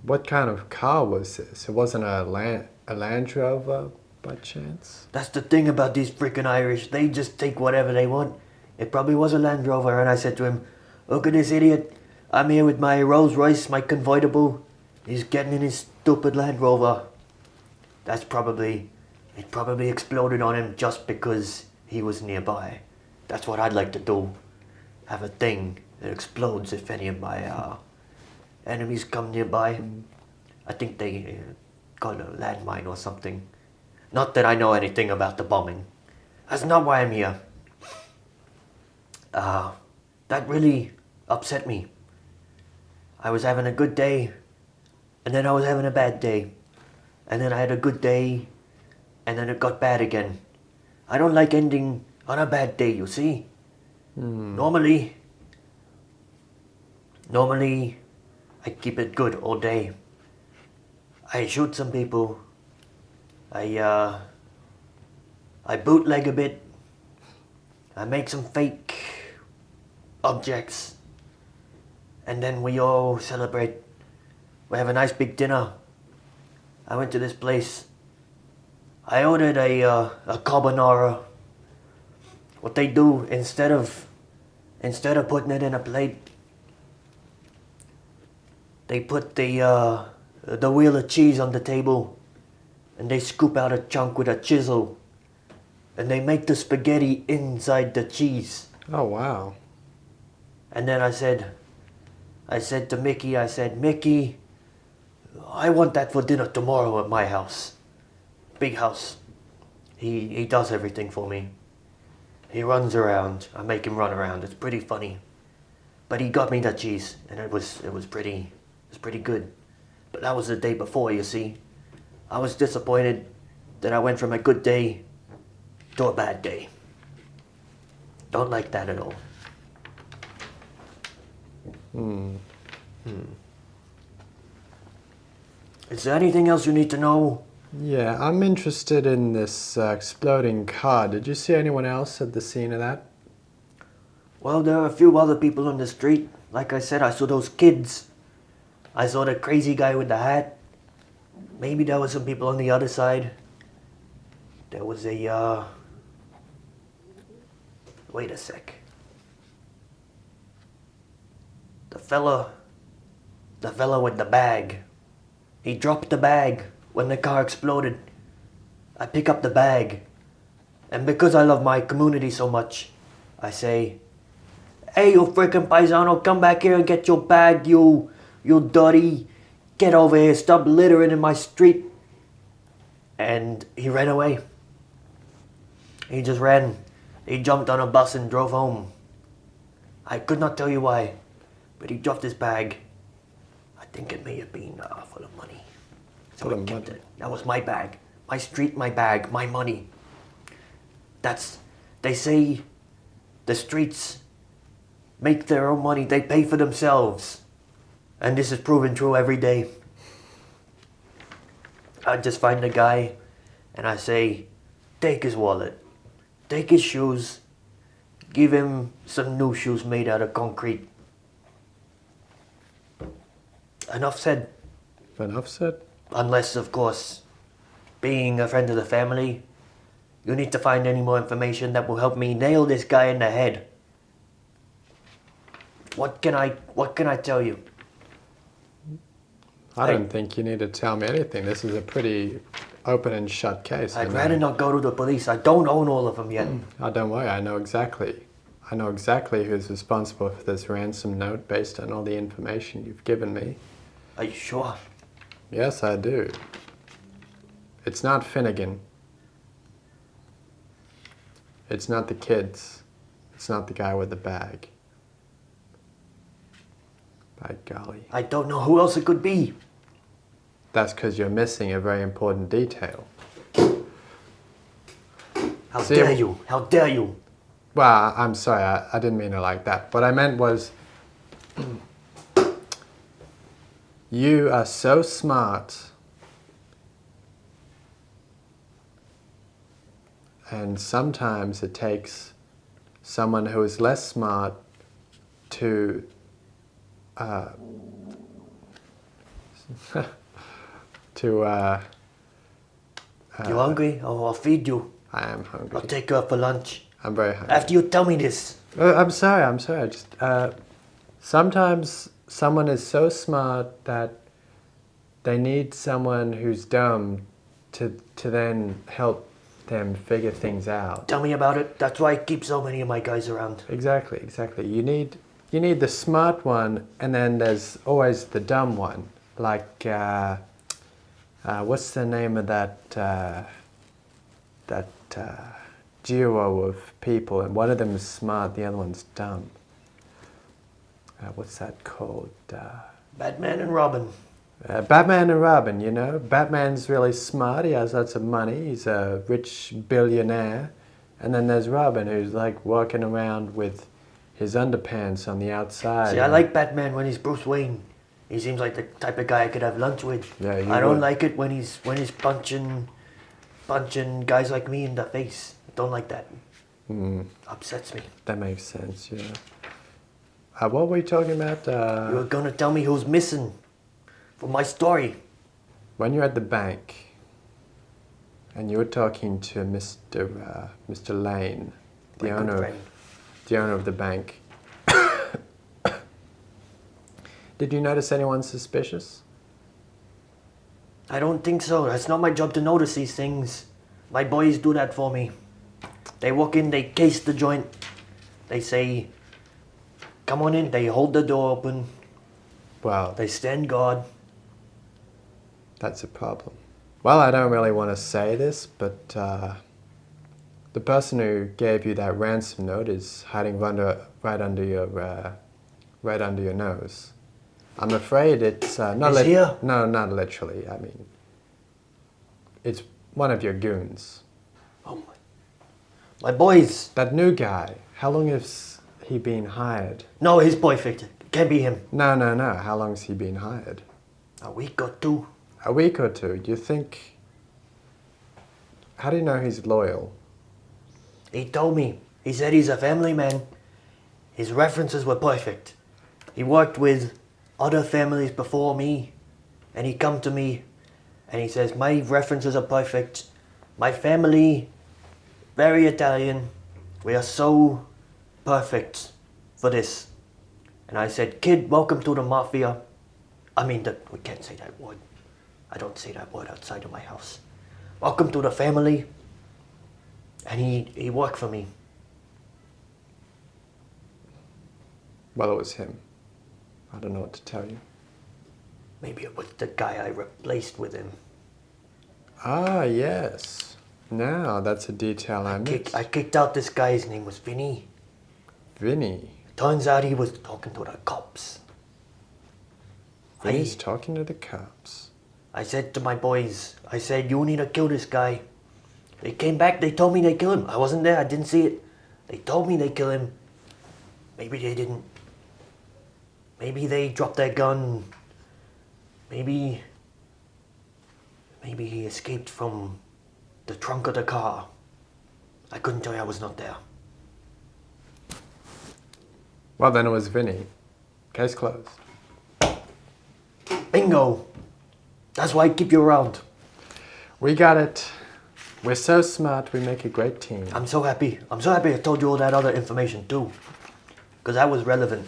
Speaker 1: What kind of car was this? It wasn't a Land Rover by chance?
Speaker 3: That's the thing about these freaking Irish. They just take whatever they want. It probably was a Land Rover, and I said to him, look at this idiot. I'm here with my Rolls Royce, my convertible. He's getting in his stupid Land Rover. It probably exploded on him just because he was nearby. That's what I'd like to do. Have a thing that explodes if any of my enemies come nearby. I think they call it a landmine or something. Not that I know anything about the bombing. That's not why I'm here. That really upset me. I was having a good day, and then I was having a bad day. And then I had a good day, and then it got bad again. I don't like ending on a bad day, you see. Normally, I keep it good all day. I shoot some people. I bootleg a bit. I make some fake objects. And then we all celebrate. We have a nice big dinner. I went to this place. I ordered a carbonara. What they do, instead of putting it in a plate, they put the wheel of cheese on the table, and they scoop out a chunk with a chisel, and they make the spaghetti inside the cheese.
Speaker 1: Oh wow!
Speaker 3: And then I said to Mickey, Mickey, I want that for dinner tomorrow at my house. Big house. He does everything for me. He runs around. I make him run around. It's pretty funny. But he got me that cheese, and it was pretty good. But that was the day before, you see. I was disappointed that I went from a good day to a bad day. Don't like that at all. Is there anything else you need to know?
Speaker 1: Yeah, I'm interested in this exploding car. Did you see anyone else at the scene of that?
Speaker 3: Well, there are a few other people on the street. Like I said, I saw those kids. I saw the crazy guy with the hat. Maybe there were some people on the other side. There was a, wait a sec. The fella with the bag. He dropped the bag when the car exploded. I pick up the bag, and because I love my community so much, I say, "Hey, you freaking paisano, come back here and get your bag, you dirty. Get over here, stop littering in my street." And he ran away. He just ran. He jumped on a bus and drove home. I could not tell you why, but he dropped his bag. I think it may have been full of money. So
Speaker 1: Full
Speaker 3: I
Speaker 1: of
Speaker 3: kept
Speaker 1: money?
Speaker 3: it. That was my bag. My street, my bag, my money. They say the streets make their own money. They pay for themselves. And this is proven true every day. I just find a guy and I say, take his wallet, take his shoes, give him some new shoes made out of concrete. Enough said.
Speaker 1: Enough said.
Speaker 3: Unless, of course, being a friend of the family, you need to find any more information that will help me nail this guy in the head. What can I tell you?
Speaker 1: I don't think you need to tell me anything. This is a pretty open and shut case.
Speaker 3: I'd rather not go to the police. I don't own all of them yet.
Speaker 1: Oh, don't worry, I know exactly. I know exactly who's responsible for this ransom note based on all the information you've given me.
Speaker 3: Are you sure?
Speaker 1: Yes, I do. It's not Finnegan. It's not the kids. It's not the guy with the bag. By golly.
Speaker 3: I don't know who else it could be.
Speaker 1: That's because you're missing a very important detail.
Speaker 3: How
Speaker 1: See,
Speaker 3: dare you? How dare you?
Speaker 1: Well, I'm sorry, I didn't mean it like that. What I meant was, you are so smart and sometimes it takes someone who is less smart to
Speaker 3: You hungry? Oh, I'll feed you.
Speaker 1: I am hungry.
Speaker 3: I'll take you out for lunch.
Speaker 1: I'm very hungry.
Speaker 3: After you tell me this.
Speaker 1: I'm sorry. I just sometimes someone is so smart that they need someone who's dumb to then help them figure things out.
Speaker 3: Tell me about it. That's why I keep so many of my guys around.
Speaker 1: Exactly. You need the smart one, and then there's always the dumb one. Like what's the name of that duo of people? And one of them is smart, the other one's dumb. What's that called?
Speaker 3: Batman and Robin.
Speaker 1: Batman and Robin, you know. Batman's really smart, he has lots of money, he's a rich billionaire. And then there's Robin, who's like walking around with his underpants on the outside.
Speaker 3: See, I like Batman when he's Bruce Wayne. He seems like the type of guy I could have lunch with.
Speaker 1: Yeah, you
Speaker 3: I don't
Speaker 1: would.
Speaker 3: like it when he's punching guys like me in the face. I don't like that. Upsets me.
Speaker 1: That makes sense, yeah. What were we talking about?
Speaker 3: You were gonna tell me who's missing for my story.
Speaker 1: When you're at the bank and you were talking to Mr. Lane,
Speaker 3: My good friend.
Speaker 1: the owner of the bank, did you notice anyone suspicious?
Speaker 3: I don't think so. It's not my job to notice these things. My boys do that for me. They walk in, they case the joint. They say, come on in. They hold the door open.
Speaker 1: Well,
Speaker 3: They stand guard.
Speaker 1: that's a problem. Well, I don't really want to say this, but the person who gave you that ransom note is hiding right under your nose. I'm afraid it's not.
Speaker 3: He's here?
Speaker 1: No, not literally. I mean, it's one of your goons.
Speaker 3: Oh my boys.
Speaker 1: That new guy. How long has he been hired?
Speaker 3: No, he's perfect. Can't be him.
Speaker 1: No. How long's he been hired?
Speaker 3: A week or two.
Speaker 1: A week or two. Do you think? How do you know he's loyal?
Speaker 3: He told me. He said he's a family man. His references were perfect. He worked with other families before me, and he come to me, and he says, my references are perfect. My family, very Italian. We are so perfect for this. And I said, kid, welcome to the mafia. I mean, we can't say that word. I don't say that word outside of my house. Welcome to the family. And he worked for me.
Speaker 1: Well, it was him. I don't know what to tell you.
Speaker 3: Maybe it was the guy I replaced with him.
Speaker 1: Ah, yes. Now, that's a detail I missed.
Speaker 3: I kicked out this guy, his name was Vinny.
Speaker 1: Vinny.
Speaker 3: Turns out he was talking to the cops.
Speaker 1: Vinny's talking to the cops.
Speaker 3: I said to my boys, I said, you need to kill this guy. They came back, they told me they killed him. I wasn't there, I didn't see it. They told me they killed him. Maybe they didn't. Maybe they dropped their gun. Maybe he escaped from the trunk of the car. I couldn't tell you, I was not there.
Speaker 1: Well, then it was Vinny. Case closed.
Speaker 3: Bingo! That's why I keep you around.
Speaker 1: We got it. We're so smart, we make a great team.
Speaker 3: I'm so happy. I'm so happy I told you all that other information too. Because that was relevant.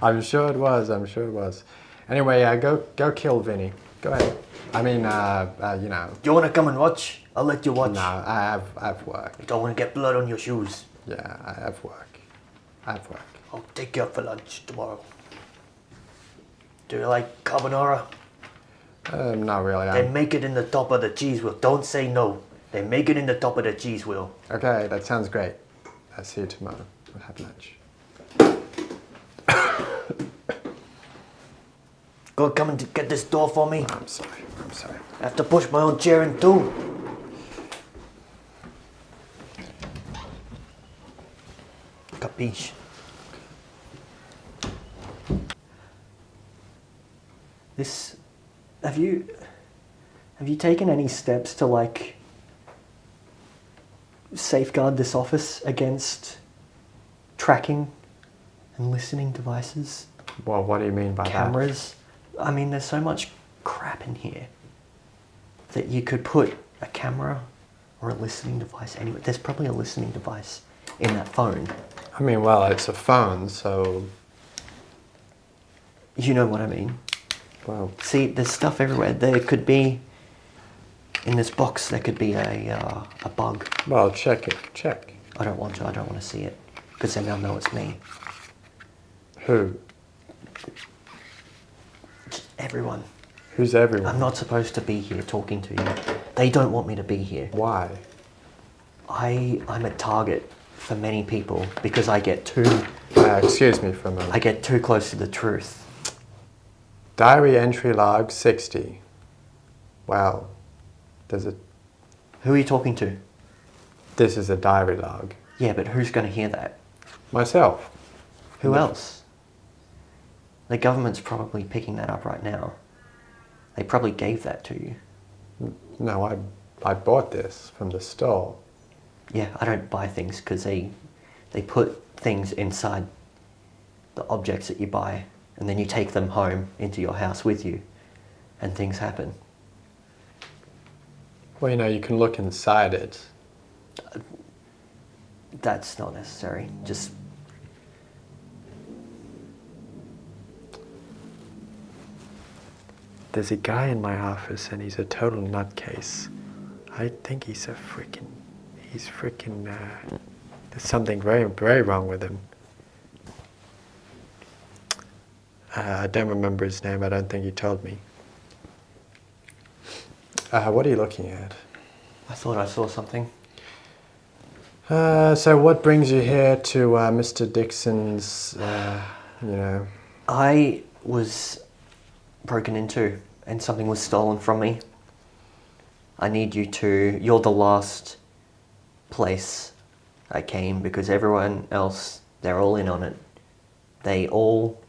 Speaker 1: I'm sure it was, I'm sure it was. Anyway, go kill Vinny. Go ahead. I mean, you know.
Speaker 3: Do you want to come and watch? I'll let you watch.
Speaker 1: No, I have work.
Speaker 3: You don't want to get blood on your shoes.
Speaker 1: Yeah, I have work. I have work.
Speaker 3: I'll take you out for lunch tomorrow. Do you like carbonara?
Speaker 1: Not really.
Speaker 3: They make it in the top of the cheese wheel. Don't say no. They make it in the top of the cheese wheel.
Speaker 1: Okay, that sounds great. I'll see you tomorrow. We'll have lunch.
Speaker 3: Go come and get this door for me.
Speaker 1: I'm sorry.
Speaker 3: I have to push my own chair in too. Capiche?
Speaker 2: This, have you taken any steps to like safeguard this office against tracking and listening devices,
Speaker 1: Well, what do you mean by
Speaker 2: cameras? I mean, there's so much crap in here that you could put a camera or a listening device anywhere. There's probably a listening device in that phone.
Speaker 1: that? I mean, well, it's a phone, so...
Speaker 2: You know what I mean?
Speaker 1: Well,
Speaker 2: See, there's stuff everywhere. There could be, in this box, there could be a bug.
Speaker 1: well, check it. Check.
Speaker 2: I don't want to see it, because then they'll know it's me.
Speaker 1: Who?
Speaker 2: Everyone.
Speaker 1: Who's everyone?
Speaker 2: I'm not supposed to be here talking to you. They don't want me to be here.
Speaker 1: Why?
Speaker 2: I'm a target for many people because I get too
Speaker 1: Excuse me for a moment.
Speaker 2: I get too close to the truth.
Speaker 1: Diary entry log 60. Wow. There's a...
Speaker 2: Who are you talking to?
Speaker 1: This is a diary log.
Speaker 2: Yeah, but who's going to hear that?
Speaker 1: Myself.
Speaker 2: Who else? The government's probably picking that up right now. They probably gave that to you.
Speaker 1: No, I bought this from the store.
Speaker 2: Yeah, I don't buy things because they put things inside the objects that you buy, and then you take them home into your house with you, and things happen.
Speaker 1: Well, you know, you can look inside it.
Speaker 2: That's not necessary. Just
Speaker 1: There's a guy in my office and he's a total nutcase. I think he's freaking, there's something very, very wrong with him. I don't remember his name. I don't think he told me. What are you looking at?
Speaker 2: I thought I saw something.
Speaker 1: So what brings you here to Mr. Dixon's, you know...
Speaker 2: I was broken into and something was stolen from me. I need you to... You're the last place I came because everyone else, they're all in on it. They all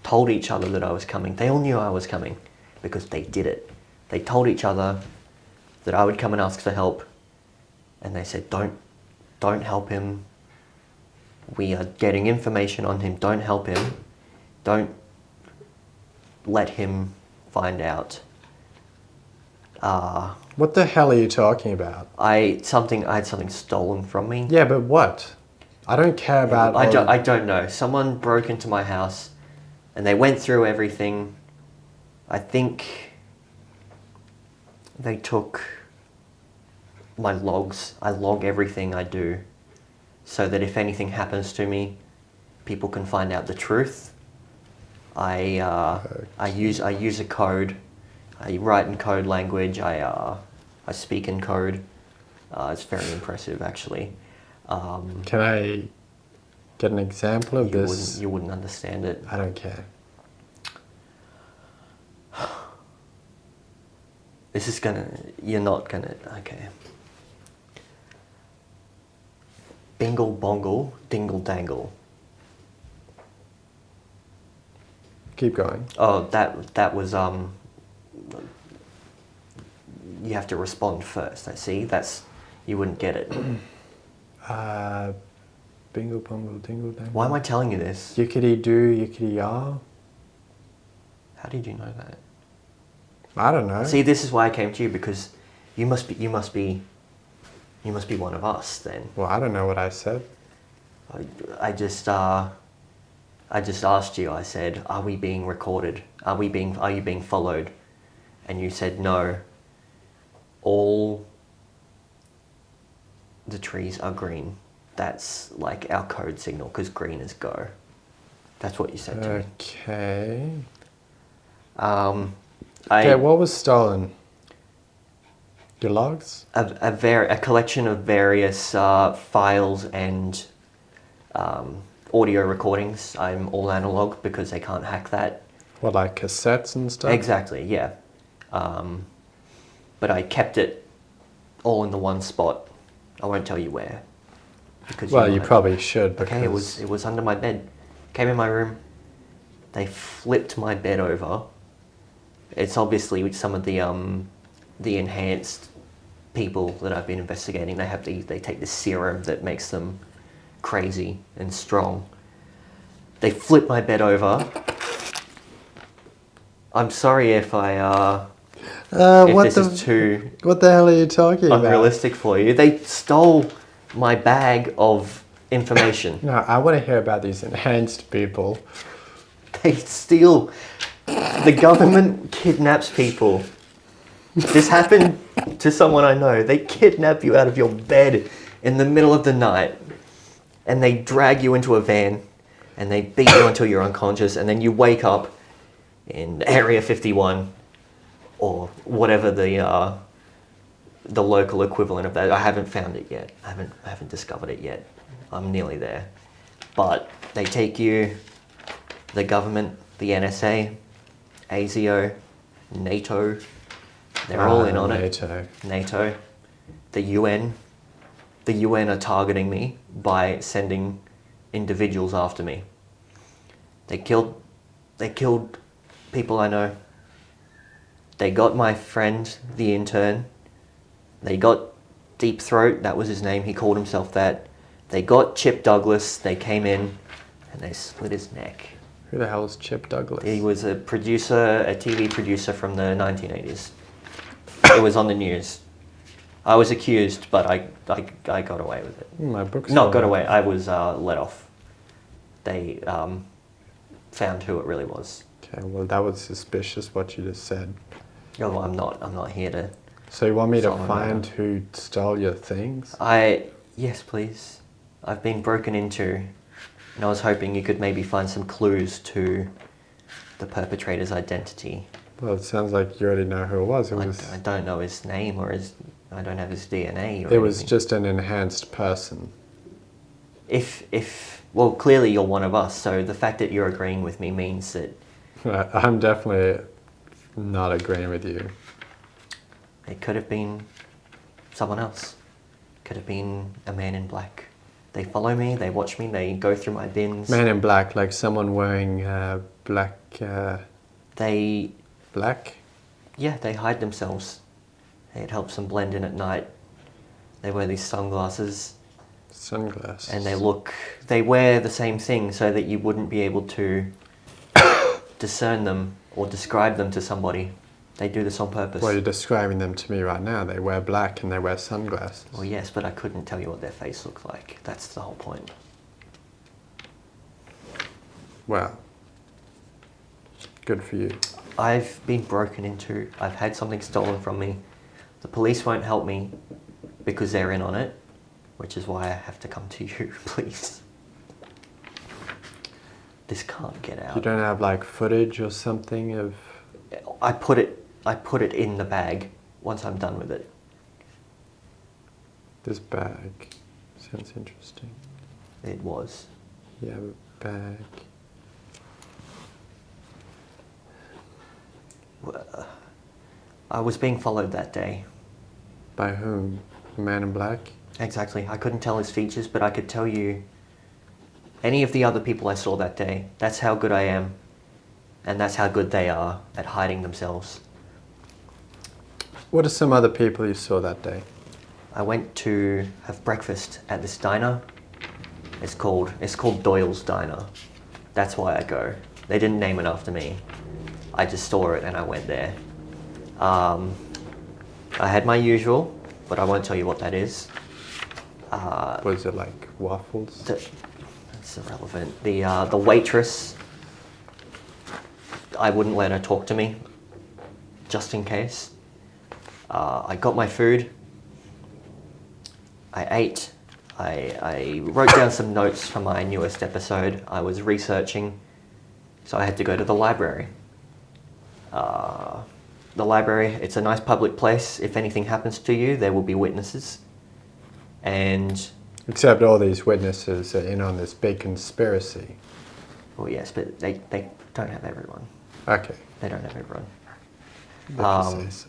Speaker 2: told each other that I was coming. They all knew I was coming because they did it. They told each other that I would come and ask for help, and they said, don't help him. We are getting information on him. Don't help him. Don't let him find out.
Speaker 1: What the hell are you talking about?
Speaker 2: I had something stolen from me.
Speaker 1: Yeah, but what? I don't care about...
Speaker 2: I don't know. Someone broke into my house and they went through everything I think they took my logs. I log everything I do so that if anything happens to me, people can find out the truth. I use a code. I write in code language. I speak in code. It's very impressive, actually.
Speaker 1: Can I get an example of this?
Speaker 2: You wouldn't understand it.
Speaker 1: I don't care.
Speaker 2: This is gonna. You're not gonna. Okay. Bingle bongle, dingle dangle.
Speaker 1: Keep going.
Speaker 2: Oh, that was You have to respond first. I see. You wouldn't get it.
Speaker 1: Bingle bongle dingle dangle.
Speaker 2: Why am I telling you this?
Speaker 1: Yickety do, yickety yah.
Speaker 2: How did you know that?
Speaker 1: I don't know.
Speaker 2: See, this is why I came to you, because you must be one of us then.
Speaker 1: Well, I don't know what I said.
Speaker 2: I just asked you. I said, "Are we being recorded? Are you being followed?" And you said, "No. All the trees are green. That's like our code signal, because green is go." That's what you said to me.
Speaker 1: Okay.
Speaker 2: Okay,
Speaker 1: what was stolen? Your logs?
Speaker 2: A collection of various files and audio recordings. I'm all analog because they can't hack that.
Speaker 1: What, like cassettes and stuff?
Speaker 2: Exactly, yeah. But I kept it all in the one spot. I won't tell you where. Because
Speaker 1: you probably should, because...
Speaker 2: Okay, it was under my bed. Came in my room. They flipped my bed over. It's obviously with some of the enhanced people that I've been investigating. They take this serum that makes them crazy and strong. They flipped my bed over. I'm sorry if this is too
Speaker 1: What the hell are you talking about?
Speaker 2: unrealistic for you. They stole my bag of information.
Speaker 1: No, I want to hear about these enhanced people.
Speaker 2: They steal. The government kidnaps people. This happened to someone I know. They kidnap you out of your bed in the middle of the night, and they drag you into a van, and they beat you until you're unconscious, and then you wake up in Area 51, or whatever the local equivalent of that. I haven't found it yet. I haven't discovered it yet. I'm nearly there. But they take you, the government, the NSA, ASIO, NATO, they're all in on
Speaker 1: NATO.
Speaker 2: it. NATO. The UN. The UN are targeting me by sending individuals after me. They killed people I know. They got my friend, the intern. They got Deep Throat, that was his name, he called himself that. They got Chip Douglas, they came in and they split his neck.
Speaker 1: Who the hell is Chip Douglas?
Speaker 2: He was a TV producer from the 1980s. It was on the news. I was accused, but I got away with it.
Speaker 1: My book's
Speaker 2: Not got away, I was let off. They found who it really was.
Speaker 1: Okay, well that was suspicious what you just said.
Speaker 2: Oh, I'm not here to...
Speaker 1: So you want me to
Speaker 2: Solve it
Speaker 1: find
Speaker 2: right
Speaker 1: who stole your things?
Speaker 2: Yes, please. I've been broken into, and I was hoping you could maybe find some clues to the perpetrator's identity.
Speaker 1: Well, it sounds like you already know who it was.
Speaker 2: I don't know his name or I don't have his DNA or
Speaker 1: It was
Speaker 2: anything.
Speaker 1: just an enhanced person.
Speaker 2: Well, clearly you're one of us, so the fact that you're agreeing with me means that...
Speaker 1: I'm definitely not agreeing with you.
Speaker 2: It could have been someone else. Could have been a man in black. They follow me, they watch me, they go through my bins.
Speaker 1: Man in black, like someone wearing black... Black?
Speaker 2: Yeah, they hide themselves. It helps them blend in at night. They wear these sunglasses.
Speaker 1: Sunglasses.
Speaker 2: And they wear the same thing so that you wouldn't be able to discern them or describe them to somebody. They do this on purpose.
Speaker 1: Well, you're describing them to me right now. They wear black and they wear sunglasses.
Speaker 2: Well, yes, but I couldn't tell you what their face looks like. That's the whole point.
Speaker 1: Well, Good for you.
Speaker 2: I've been broken into. I've had something stolen from me. The police won't help me because they're in on it, which is why I have to come to you, please. This can't get out.
Speaker 1: You don't have like footage or something of...
Speaker 2: I put it in the bag once I'm done with it.
Speaker 1: This bag. Sounds interesting.
Speaker 2: It was.
Speaker 1: You have a bag.
Speaker 2: I was being followed that day.
Speaker 1: By whom? The man in black?
Speaker 2: Exactly. I couldn't tell his features, but I could tell you any of the other people I saw that day. That's how good I am. And that's how good they are at hiding themselves.
Speaker 1: What are some other people you saw that day?
Speaker 2: I went to have breakfast at this diner. It's called Doyle's Diner. That's why I go. They didn't name it after me. I just saw it and I went there. I had my usual, but I won't tell you what that is.
Speaker 1: Was it like waffles?
Speaker 2: That's irrelevant. The waitress, I wouldn't let her talk to me, just in case. I got my food. I ate. I wrote down some notes for my newest episode. I was researching, so I had to go to the library. The library, it's a nice public place. If anything happens to you, there will be witnesses. And...
Speaker 1: Except all these witnesses are in on this big conspiracy.
Speaker 2: Well, yes, but they don't have everyone.
Speaker 1: Okay.
Speaker 2: They don't have everyone.
Speaker 1: If you say so.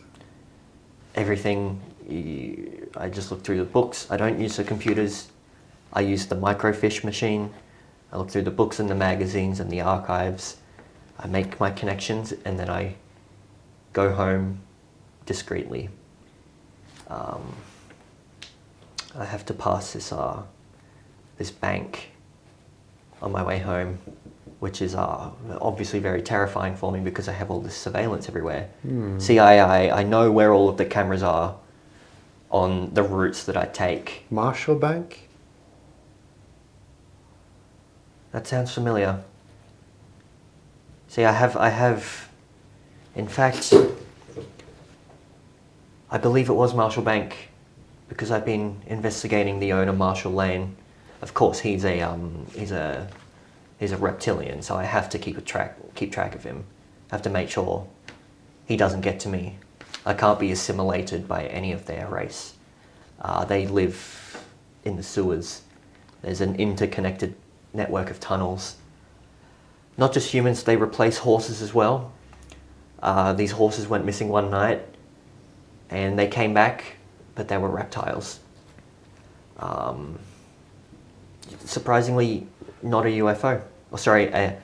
Speaker 2: Everything, I just look through the books. I don't use the computers. I use the microfiche machine. I look through the books and the magazines and the archives. I make my connections and then I go home discreetly. I have to pass this bank on my way home, which is obviously very terrifying for me because I have all this surveillance everywhere. See, I know where all of the cameras are on the routes that I take.
Speaker 1: Marshall Bank?
Speaker 2: That sounds familiar. See, I have, in fact, I believe it was Marshall Bank because I've been investigating the owner, Marshall Lane. Of course, he's a reptilian, so I have to keep track of him. I have to make sure he doesn't get to me. I can't be assimilated by any of their race. They live in the sewers. There's an interconnected network of tunnels. Not just humans, they replace horses as well. These horses went missing one night and they came back, but they were reptiles. Surprisingly, not a UFO. Oh, sorry, a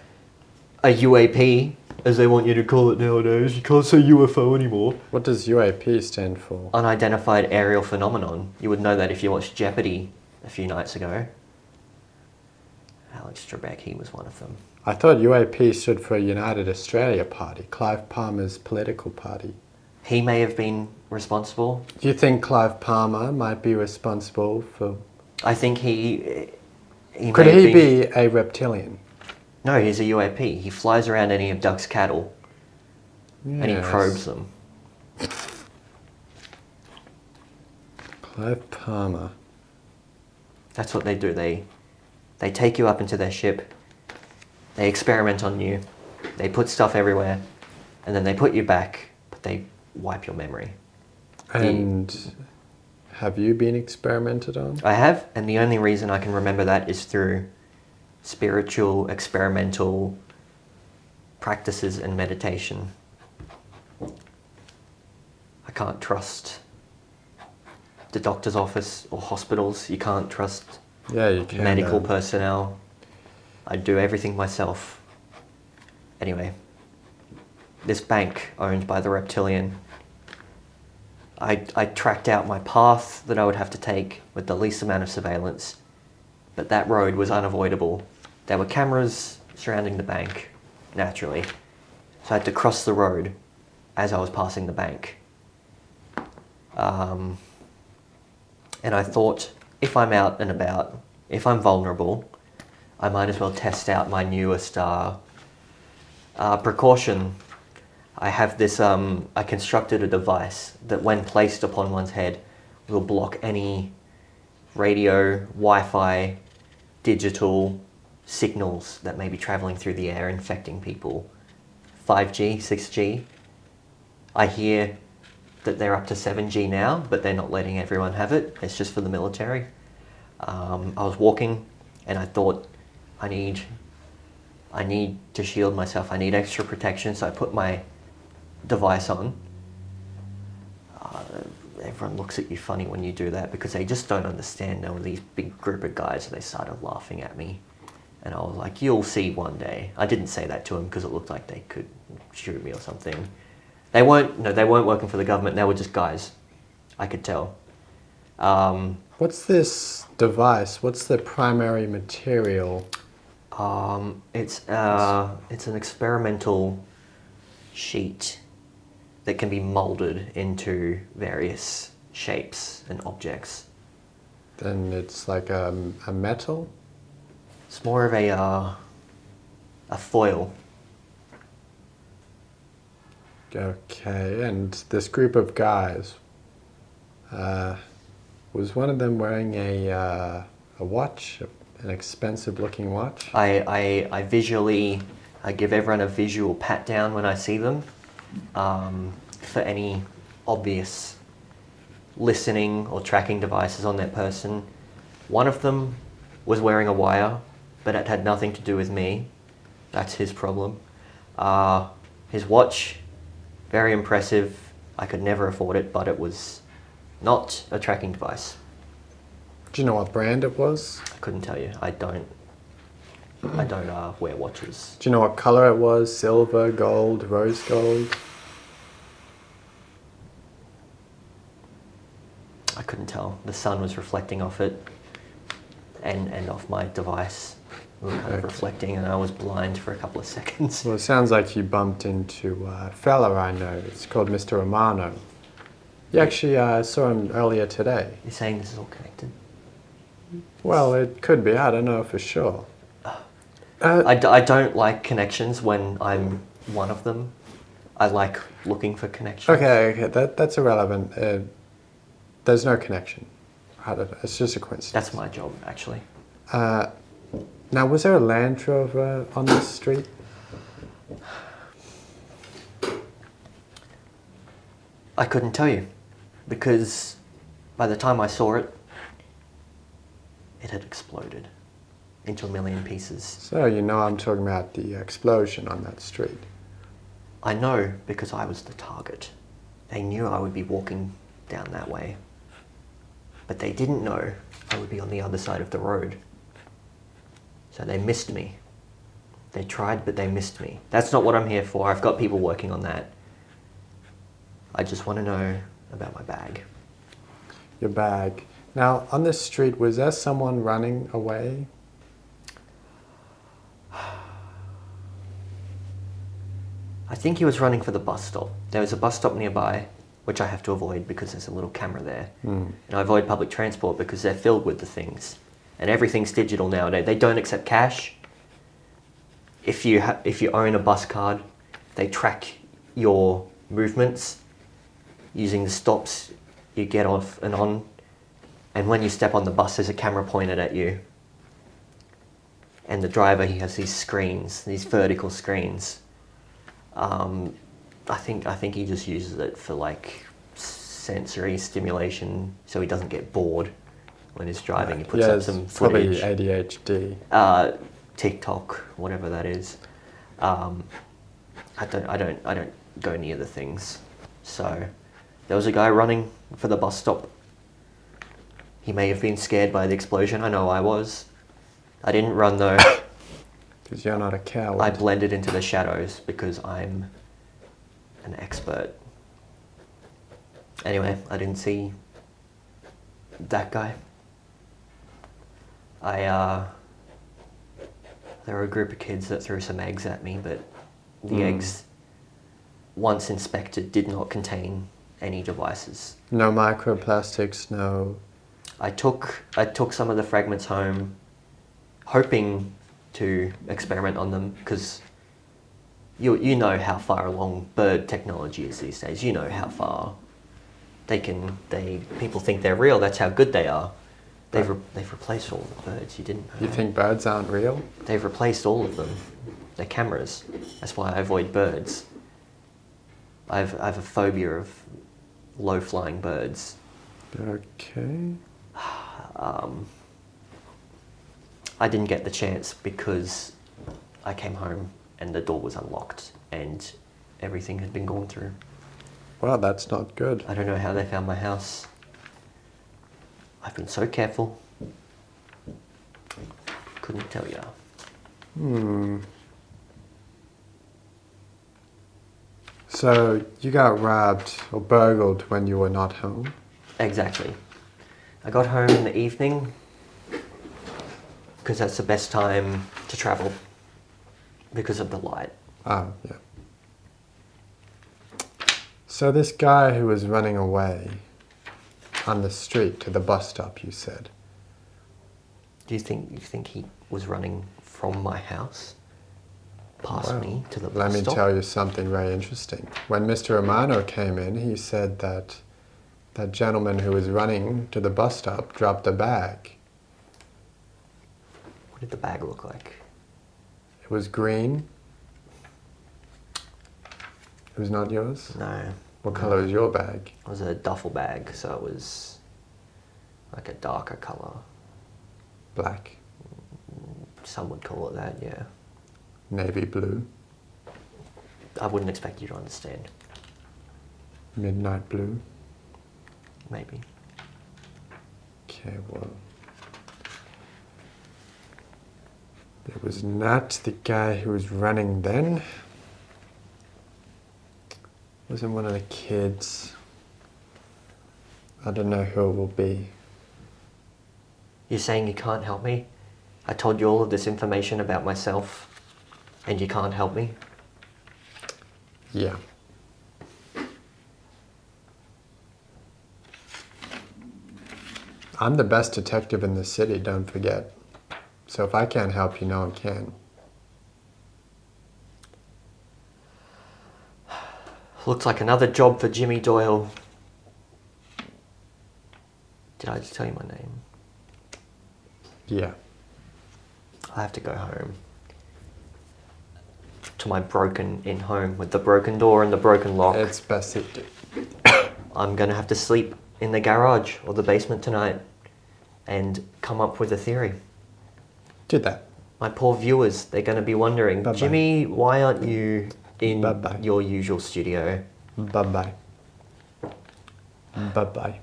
Speaker 2: UAP, as they want you to call it nowadays. You can't say UFO anymore.
Speaker 1: What does UAP stand for?
Speaker 2: Unidentified aerial phenomenon. You would know that if you watched Jeopardy a few nights ago. Alex Trebek, he was one of them.
Speaker 1: I thought UAP stood for United Australia Party, Clive Palmer's political party.
Speaker 2: He may have been responsible.
Speaker 1: Do you think Clive Palmer might be responsible for...
Speaker 2: I think he
Speaker 1: Could
Speaker 2: may have
Speaker 1: he be a reptilian?
Speaker 2: No, he's a UAP. He flies around and he abducts cattle.
Speaker 1: Yes.
Speaker 2: And he probes them.
Speaker 1: Clive Palmer.
Speaker 2: That's what they do. They take you up into their ship. They experiment on you. They put stuff everywhere. And then they put you back, but they wipe your memory.
Speaker 1: And have you been experimented on?
Speaker 2: I have, and the only reason I can remember that is through spiritual, experimental practices and meditation. I can't trust the doctor's office or hospitals. You can't trust
Speaker 1: You can.
Speaker 2: medical personnel. I do everything myself. Anyway, this bank owned by the reptilian, I tracked out my path that I would have to take with the least amount of surveillance, but that road was unavoidable. There were cameras surrounding the bank, naturally, so I had to cross the road as I was passing the bank. And I thought, if I'm out and about, if I'm vulnerable, I might as well test out my newest Precaution. I have this, I constructed a device that when placed upon one's head will block any radio, Wi-Fi, digital signals that may be traveling through the air infecting people. 5G, 6G. I hear that they're up to 7G now, but they're not letting everyone have it. It's just for the military. I was walking and I thought, I need to shield myself. I need extra protection, so I put my device on. Everyone looks at you funny when you do that because they just don't understand. There were these big group of guys, and they started laughing at me. And I was like, you'll see one day. I didn't say that to them because it looked like they could shoot me or something. They weren't working for the government. They were just guys. I could tell.
Speaker 1: What's this device? What's the primary material?
Speaker 2: It's an experimental sheet that can be molded into various shapes and objects.
Speaker 1: Then it's like a metal?
Speaker 2: It's more of a foil.
Speaker 1: Okay, and this group of guys, was one of them wearing a watch, an expensive looking watch?
Speaker 2: I give everyone a visual pat down when I see them, for any obvious listening or tracking devices on that person. One of them was wearing a wire, but it had nothing to do with me. That's his problem. His watch, very impressive. I could never afford it, but it was not a tracking device.
Speaker 1: Do you know what brand it was?
Speaker 2: I couldn't tell you. I don't wear watches.
Speaker 1: Do you know what color it was? Silver, gold, rose gold?
Speaker 2: I couldn't tell. The sun was reflecting off it and off my device. We were kind of reflecting, and I was blind for a couple of seconds.
Speaker 1: Well, it sounds like you bumped into a fella I know. It's called Mr. Romano. You actually saw him earlier today.
Speaker 2: You're saying this is all connected?
Speaker 1: Well, it could be. I don't know for sure.
Speaker 2: I don't like connections when I'm one of them. I like looking for connections.
Speaker 1: Okay, that's irrelevant. There's no connection. It's just a coincidence.
Speaker 2: That's my job, actually.
Speaker 1: Now, was there a Land Rover on this street?
Speaker 2: I couldn't tell you, because by the time I saw it, it had exploded into a million pieces.
Speaker 1: So, you know I'm talking about the explosion on that street.
Speaker 2: I know because I was the target. They knew I would be walking down that way. But they didn't know I would be on the other side of the road. So they missed me. They tried, but they missed me. That's not what I'm here for. I've got people working on that. I just want to know about my bag.
Speaker 1: Your bag. Now, on this street, was there someone running away?
Speaker 2: I think he was running for the bus stop. There was a bus stop nearby, which I have to avoid because there's a little camera there. And I avoid public transport because they're filled with the things. And everything's digital nowadays. They don't accept cash. If you own a bus card, they track your movements using the stops you get off and on. And when you step on the bus, there's a camera pointed at you. And the driver, he has these screens, these vertical screens. I think he just uses it for like sensory stimulation, so he doesn't get bored when he's driving. He puts up some footage.
Speaker 1: Probably ADHD.
Speaker 2: TikTok, whatever that is. I don't go near the things. So there was a guy running for the bus stop. He may have been scared by the explosion. I know I was. I didn't run though.
Speaker 1: Because you're not a coward.
Speaker 2: I blended into the shadows because I'm an expert. Anyway, I didn't see that guy. There were a group of kids that threw some eggs at me, but the eggs, once inspected, did not contain any devices.
Speaker 1: No microplastics, no...
Speaker 2: I took some of the fragments home, hoping to experiment on them, because You know how far along bird technology is these days. You know how far people think they're real. That's how good they are. They've replaced all the birds. You didn't know.
Speaker 1: You think birds aren't real?
Speaker 2: They've replaced all of them. They're cameras. That's why I avoid birds. I have a phobia of low-flying birds.
Speaker 1: Okay.
Speaker 2: I didn't get the chance because I came home and the door was unlocked and everything had been gone through.
Speaker 1: Well, that's not good.
Speaker 2: I don't know how they found my house. I've been so careful. Couldn't tell you.
Speaker 1: So, you got robbed or burgled when you were not home?
Speaker 2: Exactly. I got home in the evening because that's the best time to travel because of the light.
Speaker 1: Oh, yeah. So this guy who was running away on the street to the bus stop, you said?
Speaker 2: Do you think he was running from my house past me to the bus
Speaker 1: Let me
Speaker 2: stop?
Speaker 1: tell you something very interesting. When Mr. Romano came in, he said that that gentleman who was running to the bus stop dropped a bag.
Speaker 2: What did the bag look like?
Speaker 1: It was green. It was not yours?
Speaker 2: No.
Speaker 1: What color was your bag?
Speaker 2: It was a duffel bag, so it was like a darker color.
Speaker 1: Black.
Speaker 2: Some would call it that, yeah.
Speaker 1: Navy blue.
Speaker 2: I wouldn't expect you to understand.
Speaker 1: Midnight blue.
Speaker 2: Maybe.
Speaker 1: Okay, well. It was not the guy who was running then. It wasn't one of the kids. I don't know who it will be.
Speaker 2: You're saying you can't help me? I told you all of this information about myself, and you can't help me?
Speaker 1: Yeah. I'm the best detective in the city, don't forget. So if I can't help you, no one can.
Speaker 2: Looks like another job for Jimmy Doyle. Did I just tell you my name?
Speaker 1: Yeah.
Speaker 2: I have to go home. To my broken-in home with the broken door and the broken lock.
Speaker 1: It's best that you do.
Speaker 2: I'm gonna have to sleep in the garage or the basement tonight and come up with a theory.
Speaker 1: Do that.
Speaker 2: My poor viewers, they're gonna be wondering,
Speaker 1: Bye-bye.
Speaker 2: Jimmy, why aren't you in
Speaker 1: Bye-bye.
Speaker 2: your usual studio?
Speaker 1: Bye-bye. Bye-bye.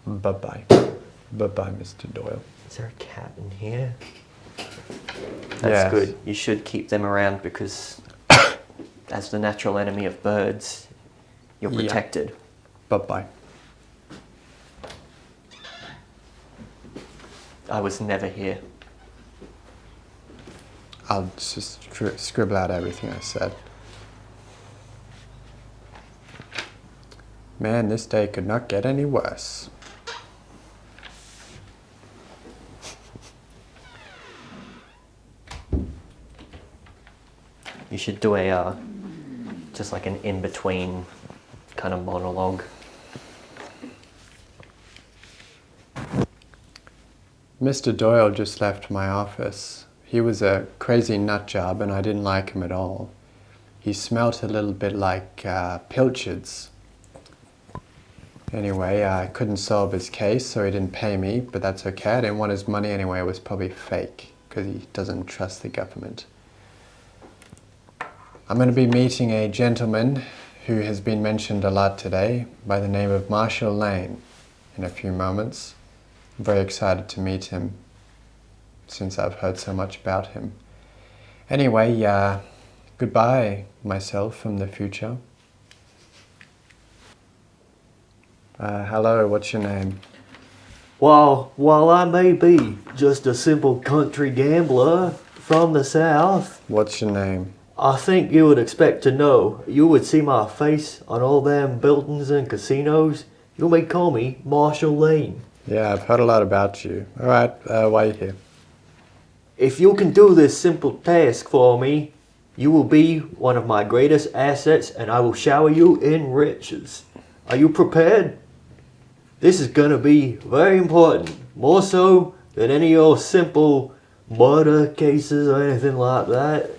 Speaker 1: Bye-bye. Bye-bye, Mr. Doyle.
Speaker 2: Is there a cat in here? That's
Speaker 1: Yes.
Speaker 2: good. You should keep them around because as the natural enemy of birds, you're
Speaker 1: Yeah.
Speaker 2: protected.
Speaker 1: Bye-bye.
Speaker 2: I was never here.
Speaker 1: I'll just scribble out everything I said. Man, this day could not get any worse.
Speaker 2: You should do a, just like an in-between kind of monologue.
Speaker 1: Mr. Doyle just left my office. He was a crazy nut job and I didn't like him at all. He smelt a little bit like pilchards. Anyway, I couldn't solve his case, so he didn't pay me, but that's okay. I didn't want his money anyway. It was probably fake, because he doesn't trust the government. I'm going to be meeting a gentleman who has been mentioned a lot today by the name of Marshall Lane in a few moments. I'm very excited to meet him since I've heard so much about him. Anyway, goodbye, myself from the future. Hello, what's your name?
Speaker 3: While I may be just a simple country gambler from the south,
Speaker 1: What's your name?
Speaker 3: I think you would expect to know. You would see my face on all them buildings and casinos. You may call me Marshall Lane.
Speaker 1: Yeah, I've heard a lot about you. Alright, why are you here?
Speaker 3: If you can do this simple task for me, You will be one of my greatest assets, and I will shower you in riches. Are you prepared? This is gonna be very important, more so than any of your simple murder cases or anything like that.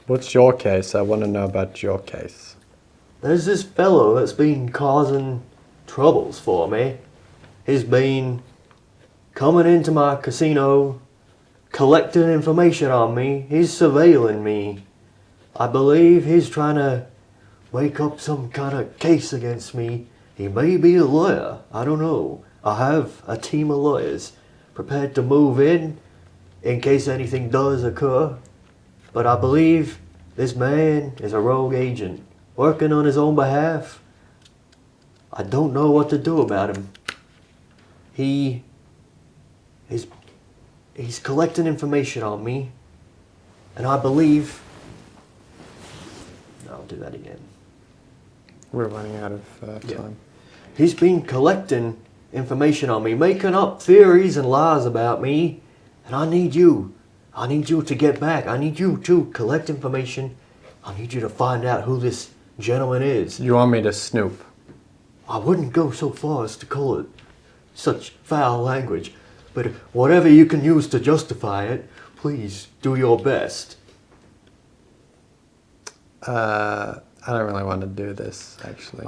Speaker 1: What's your case? I want to know about your case.
Speaker 3: There's this fellow that's been causing troubles for me. He's been coming into my casino, collecting information on me. He's surveilling me. I believe he's trying to wake up some kind of case against me. He may be a lawyer. I don't know. I have a team of lawyers prepared to move in case anything does occur. But I believe this man is a rogue agent working on his own behalf. I don't know what to do about him. He's collecting information on me, and I believe... I'll do that again.
Speaker 1: We're running out of time.
Speaker 3: He's been collecting information on me, making up theories and lies about me, and I need you. I need you to get back. I need you to collect information. I need you to find out who this gentleman is.
Speaker 1: You want me to snoop?
Speaker 3: I wouldn't go so far as to call it such foul language, but whatever you can use to justify it, please do your best.
Speaker 1: I don't really want to do this, actually.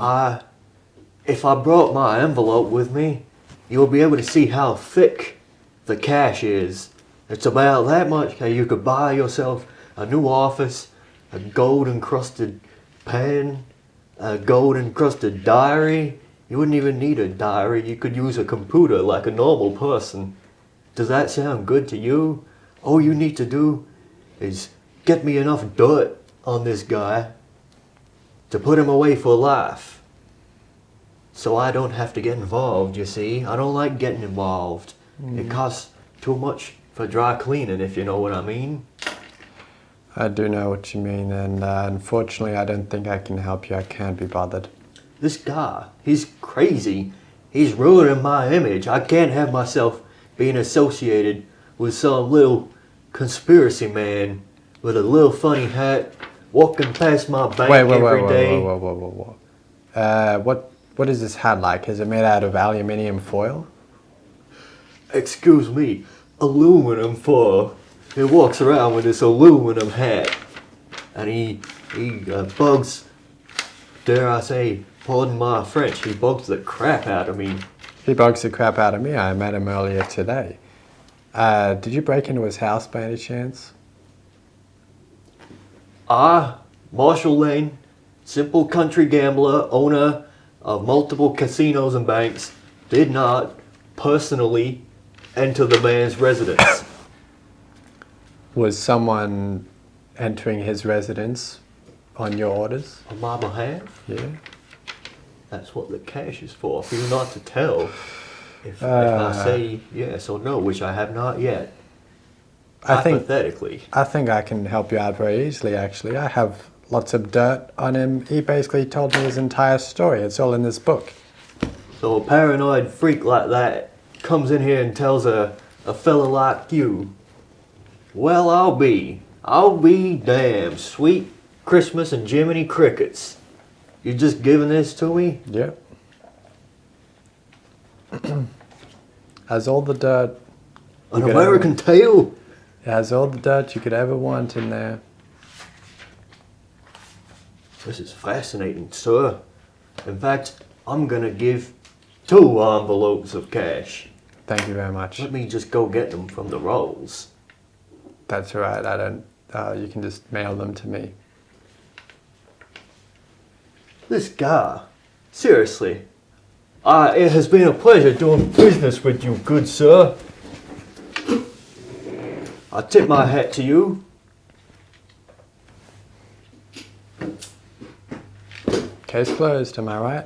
Speaker 3: If I brought my envelope with me, you'll be able to see how thick the cash is. It's about that much. You could buy yourself a new office, a gold-encrusted pen, a gold-encrusted diary. You wouldn't even need a diary. You could use a computer like a normal person. Does that sound good to you? All you need to do is get me enough dirt on this guy to put him away for life. So I don't have to get involved, you see. I don't like getting involved. It costs too much for dry cleaning, if you know what I mean.
Speaker 1: I do know what you mean, and unfortunately I don't think I can help you. I can't be bothered.
Speaker 3: This guy, he's crazy. He's ruining my image. I can't have myself being associated with some little conspiracy man with a little funny hat walking past my bank every day.
Speaker 1: Whoa. What is this hat like? Is it made out of aluminium foil?
Speaker 3: Excuse me, aluminum foil. He walks around with this aluminum hat, and he bugs, dare I say, pardon my French, he bugs the crap out of me.
Speaker 1: He bugs the crap out of me. I met him earlier today. Did you break into his house by any chance?
Speaker 3: Marshall Lane, simple country gambler, owner of multiple casinos and banks, did not personally enter the man's residence.
Speaker 1: Was someone entering his residence on your orders?
Speaker 3: On my behalf?
Speaker 1: Yeah.
Speaker 3: That's what the cash is for you not to tell if I say yes or no, which I have not yet. Hypothetically.
Speaker 1: I think I can help you out very easily, actually. I have lots of dirt on him. He basically told me his entire story. It's all in this book.
Speaker 3: So a paranoid freak like that comes in here and tells a fella like you, well, I'll be damned. Sweet Christmas and Jiminy Crickets. You just giving this to me?
Speaker 1: Yep. Has all the dirt...
Speaker 3: An American Tale?
Speaker 1: It has all the dirt you could ever want in there.
Speaker 3: This is fascinating, sir. In fact, I'm gonna give 2 envelopes of cash.
Speaker 1: Thank you very much.
Speaker 3: Let me just go get them from the rolls.
Speaker 1: That's all right. I don't... you can just mail them to me.
Speaker 3: This guy, seriously, it has been a pleasure doing business with you, good sir. I tip my hat to you.
Speaker 1: Case closed, am I right?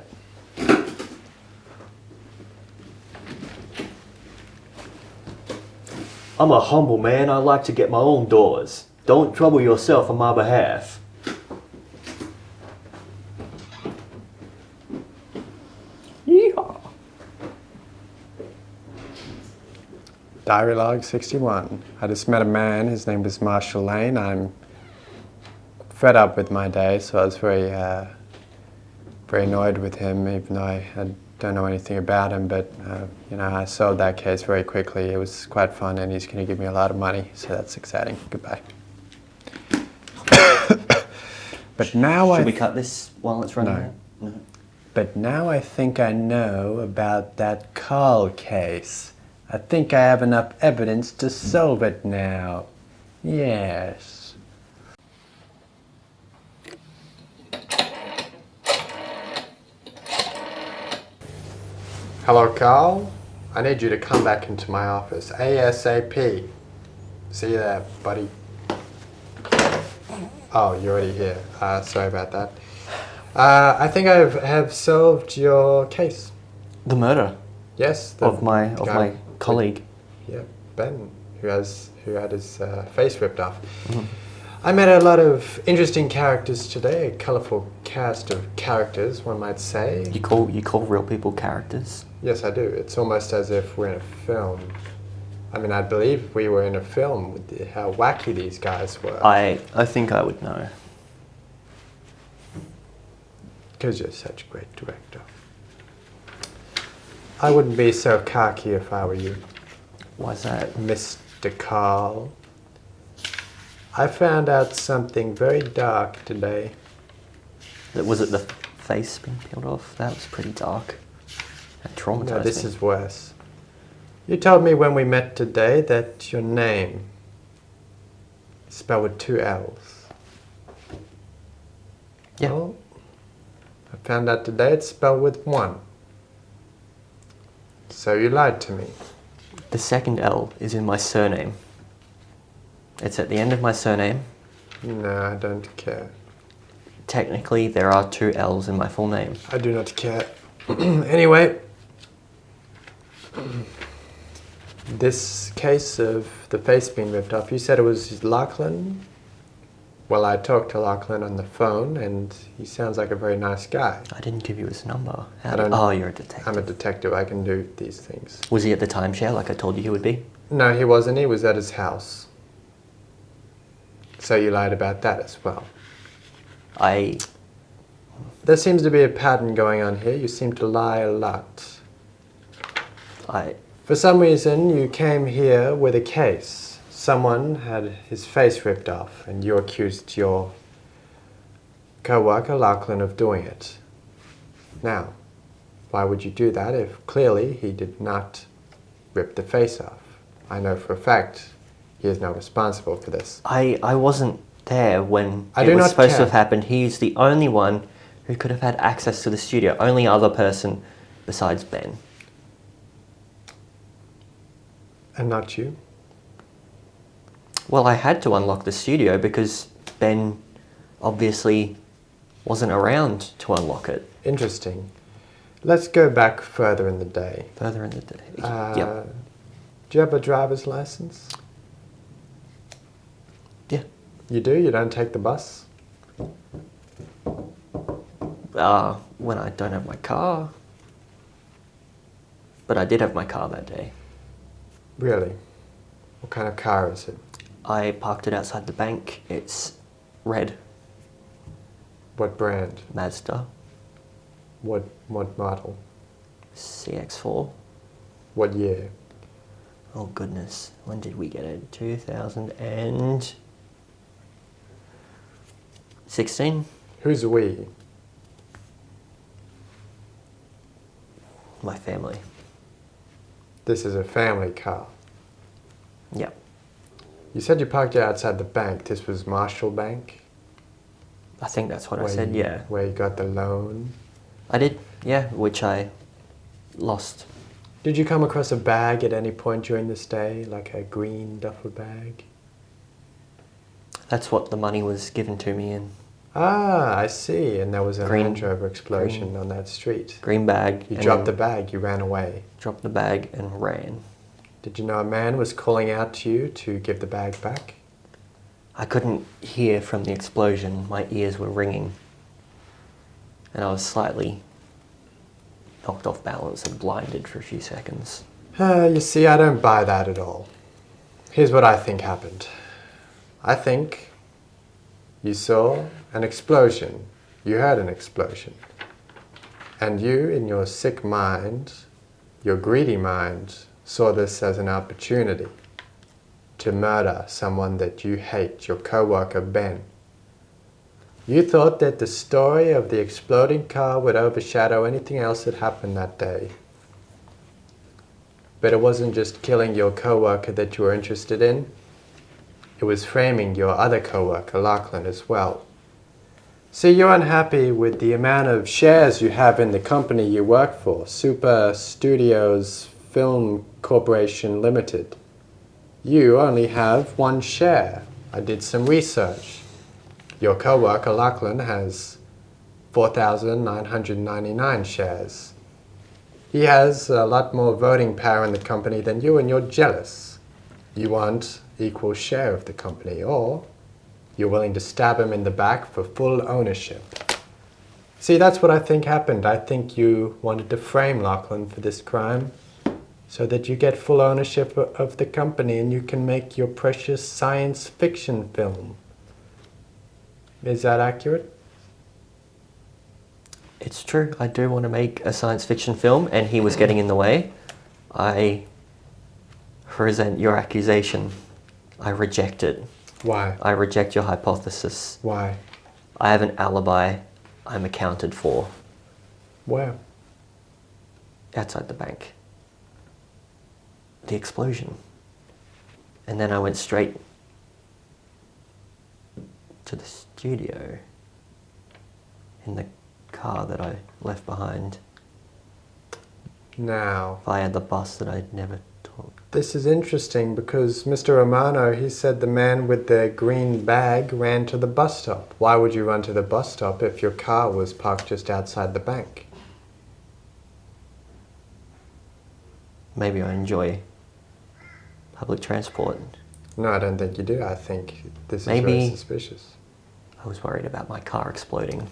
Speaker 3: I'm a humble man. I like to get my own doors. Don't trouble yourself on my behalf. Yeehaw.
Speaker 1: Diary log 61. I just met a man. His name was Marshall Lane. I'm fed up with my day, so I was very annoyed with him, even though I don't know anything about him. But I solved that case very quickly. It was quite fun, and he's going to give me a lot of money, so that's exciting. Goodbye. But now
Speaker 2: Should we cut this while it's running?
Speaker 1: No.
Speaker 2: No.
Speaker 1: But now I think I know about that Carl case. I think I have enough evidence to solve it now. Yes. Hello, Carl. I need you to come back into my office ASAP. See you there, buddy. Oh, you're already here. Sorry about that. I think I have solved your case.
Speaker 2: The murder
Speaker 1: Yes.
Speaker 2: of my colleague.
Speaker 1: Yeah, Ben, who had his face ripped off. Mm-hmm. I met a lot of interesting characters today. A colourful cast of characters, one might say.
Speaker 2: You call real people characters?
Speaker 1: Yes, I do. It's almost as if we're in a film. I mean, I believe we were in a film with how wacky these guys were.
Speaker 2: I think I would know.
Speaker 1: Because you're such a great director. I wouldn't be so cocky if I were you.
Speaker 2: Why's that?
Speaker 1: Mr. Carl. I found out something very dark today.
Speaker 2: Was it the face being peeled off? That was pretty dark. That traumatized me.
Speaker 1: No, this is worse. You told me when we met today that your name is spelled with 2 L's.
Speaker 2: Yeah.
Speaker 1: Well, I found out today it's spelled with 1. So you lied to me.
Speaker 2: The second L is in my surname. It's at the end of my surname.
Speaker 1: No, I don't care.
Speaker 2: Technically, there are 2 L's in my full name.
Speaker 1: I do not care. Anyway, this case of the face being ripped off, you said it was Lachlan? Well, I talked to Lachlan on the phone, and he sounds like a very nice guy.
Speaker 2: I didn't give you his number.
Speaker 1: Oh,
Speaker 2: you're a detective.
Speaker 1: I'm a detective. I can do these things.
Speaker 2: Was he at the timeshare like I told you he would be?
Speaker 1: No, he wasn't. He was at his house. So you lied about that as well. There seems to be a pattern going on here. You seem to lie a lot. For some reason, you came here with a case. Someone had his face ripped off, and you accused your co-worker, Lachlan, of doing it. Now, why would you do that if clearly he did not rip the face off? I know for a fact he is now responsible for this.
Speaker 2: I wasn't there when
Speaker 1: I
Speaker 2: it
Speaker 1: do
Speaker 2: was
Speaker 1: not
Speaker 2: supposed to
Speaker 1: care.
Speaker 2: have happened. He's the only one who could have had access to the studio. Only other person besides Ben.
Speaker 1: And not you?
Speaker 2: Well, I had to unlock the studio because Ben obviously wasn't around to unlock it.
Speaker 1: Interesting. Let's go back further in the day.
Speaker 2: Further in the day.
Speaker 1: Yep. Do you have a driver's license?
Speaker 2: Yeah.
Speaker 1: You do? You don't take the bus?
Speaker 2: When I don't have my car. But I did have my car that day.
Speaker 1: Really? What kind of car is it?
Speaker 2: I parked it outside the bank. It's red.
Speaker 1: What brand?
Speaker 2: Mazda.
Speaker 1: What model?
Speaker 2: CX-4.
Speaker 1: What year?
Speaker 2: Oh goodness, when did we get it? 2016?
Speaker 1: Who's we?
Speaker 2: My family.
Speaker 1: This is a family car.
Speaker 2: Yep.
Speaker 1: You said you parked it outside the bank. This was Marshall Bank?
Speaker 2: I think that's what I said, yeah.
Speaker 1: Where you got the loan?
Speaker 2: I did, yeah, which I lost.
Speaker 1: Did you come across a bag at any point during this day, like a green duffel bag?
Speaker 2: That's what the money was given to me in.
Speaker 1: Ah, I see. And there was a
Speaker 2: Green-
Speaker 1: Land Rover explosion on that street.
Speaker 2: Green bag.
Speaker 1: You
Speaker 2: and
Speaker 1: dropped the
Speaker 2: then
Speaker 1: bag, you ran away.
Speaker 2: Dropped the bag and ran.
Speaker 1: Did you know a man was calling out to you to give the bag back?
Speaker 2: I couldn't hear from the explosion. My ears were ringing. And I was slightly knocked off balance and blinded for a few seconds.
Speaker 1: You see, I don't buy that at all. Here's what I think happened. I think You saw an explosion. You heard an explosion. And you, in your sick mind, your greedy mind, saw this as an opportunity to murder someone that you hate, your co-worker Ben. You thought that the story of the exploding car would overshadow anything else that happened that day. But it wasn't just killing your co-worker that you were interested in. It was framing your other co-worker, Lachlan, as well. See, you're unhappy with the amount of shares you have in the company you work for, Super Studios Film Corporation Limited. You only have one share. I did some research. Your co-worker, Lachlan, has 4,999 shares. He has a lot more voting power in the company than you, and you're jealous. You want equal share of the company, or you're willing to stab him in the back for full ownership. See, that's what I think happened. I think you wanted to frame Lachlan for this crime so that you get full ownership of the company and you can make your precious science fiction film. Is that accurate?
Speaker 2: It's true. I do want to make a science fiction film, and he was getting in the way. I resent your accusation. I reject it.
Speaker 1: Why?
Speaker 2: I reject your hypothesis.
Speaker 1: Why?
Speaker 2: I have an alibi. I'm accounted for.
Speaker 1: Where?
Speaker 2: Outside the bank. The explosion. And then I went straight to the studio in the car that I left behind
Speaker 1: Now,
Speaker 2: via the bus that I'd never took.
Speaker 1: this is interesting because Mr. Romano, he said the man with the green bag ran to the bus stop. Why would you run to the bus stop if your car was parked just outside the bank?
Speaker 2: Maybe I enjoy public transport.
Speaker 1: No, I don't think you do. I think this is
Speaker 2: Maybe-
Speaker 1: very suspicious.
Speaker 2: I was worried about my car exploding.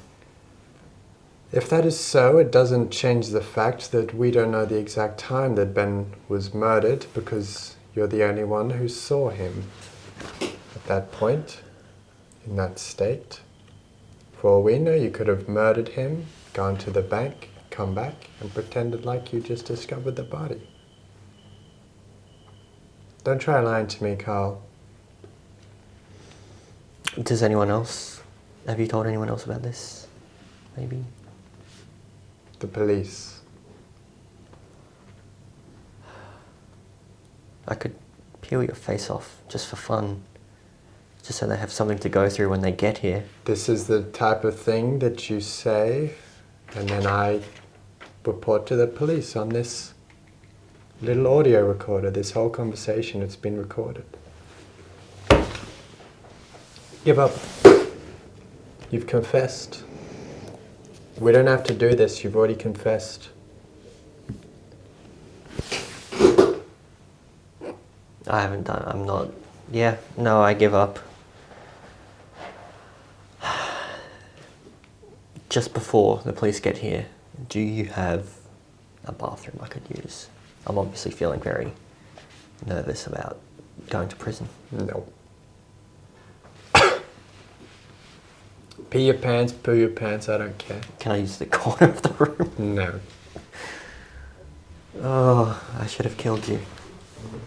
Speaker 1: If that is so, it doesn't change the fact that we don't know the exact time that Ben was murdered because you're the only one who saw him at that point, in that state. For all we know, you could have murdered him, gone to the bank, come back, and pretended like you just discovered the body. Don't try lying to me, Carl.
Speaker 2: Does anyone else? Have you told anyone else about this? Maybe?
Speaker 1: The police.
Speaker 2: I could peel your face off just for fun. Just so they have something to go through when they get here.
Speaker 1: This is the type of thing that you say, and then I report to the police on this little audio recorder. This whole conversation, it's been recorded. Give up. You've confessed. We don't have to do this. You've already confessed.
Speaker 2: I haven't done. I'm not. Yeah, no, I give up. Just before the police get here, do you have a bathroom I could use? I'm obviously feeling very nervous about going to prison.
Speaker 1: No. Pee your pants, poo your pants, I don't care.
Speaker 2: Can I use the corner of the room?
Speaker 1: No.
Speaker 2: Oh, I should have killed you.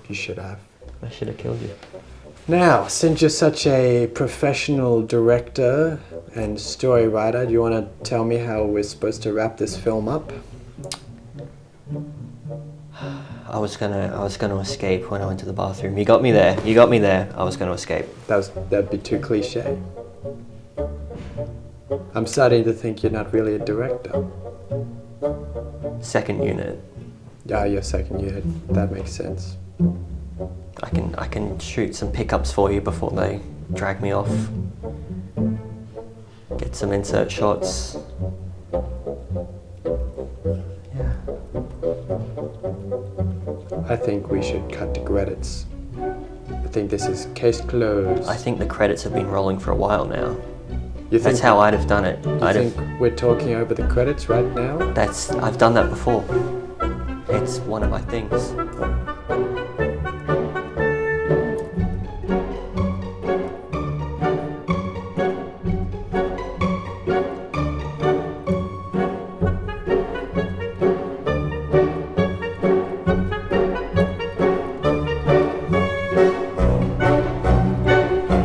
Speaker 1: You should have.
Speaker 2: I should have killed you.
Speaker 1: Now, since you're such a professional director and story writer, do you want to tell me how we're supposed to wrap this film up?
Speaker 2: I was gonna escape when I went to the bathroom. You got me there. You got me there. I was gonna escape.
Speaker 1: That'd be too cliche. I'm starting to think you're not really a director.
Speaker 2: Second unit.
Speaker 1: Yeah, your second unit. That makes sense.
Speaker 2: I can shoot some pickups for you before they drag me off. Get some insert shots. Yeah.
Speaker 1: I think we should cut to credits. I think this is case closed.
Speaker 2: I think the credits have been rolling for a while now.
Speaker 1: You think
Speaker 2: That's how I'd have done it.
Speaker 1: You think we're talking over the credits right now?
Speaker 2: I've done that before. It's one of my things.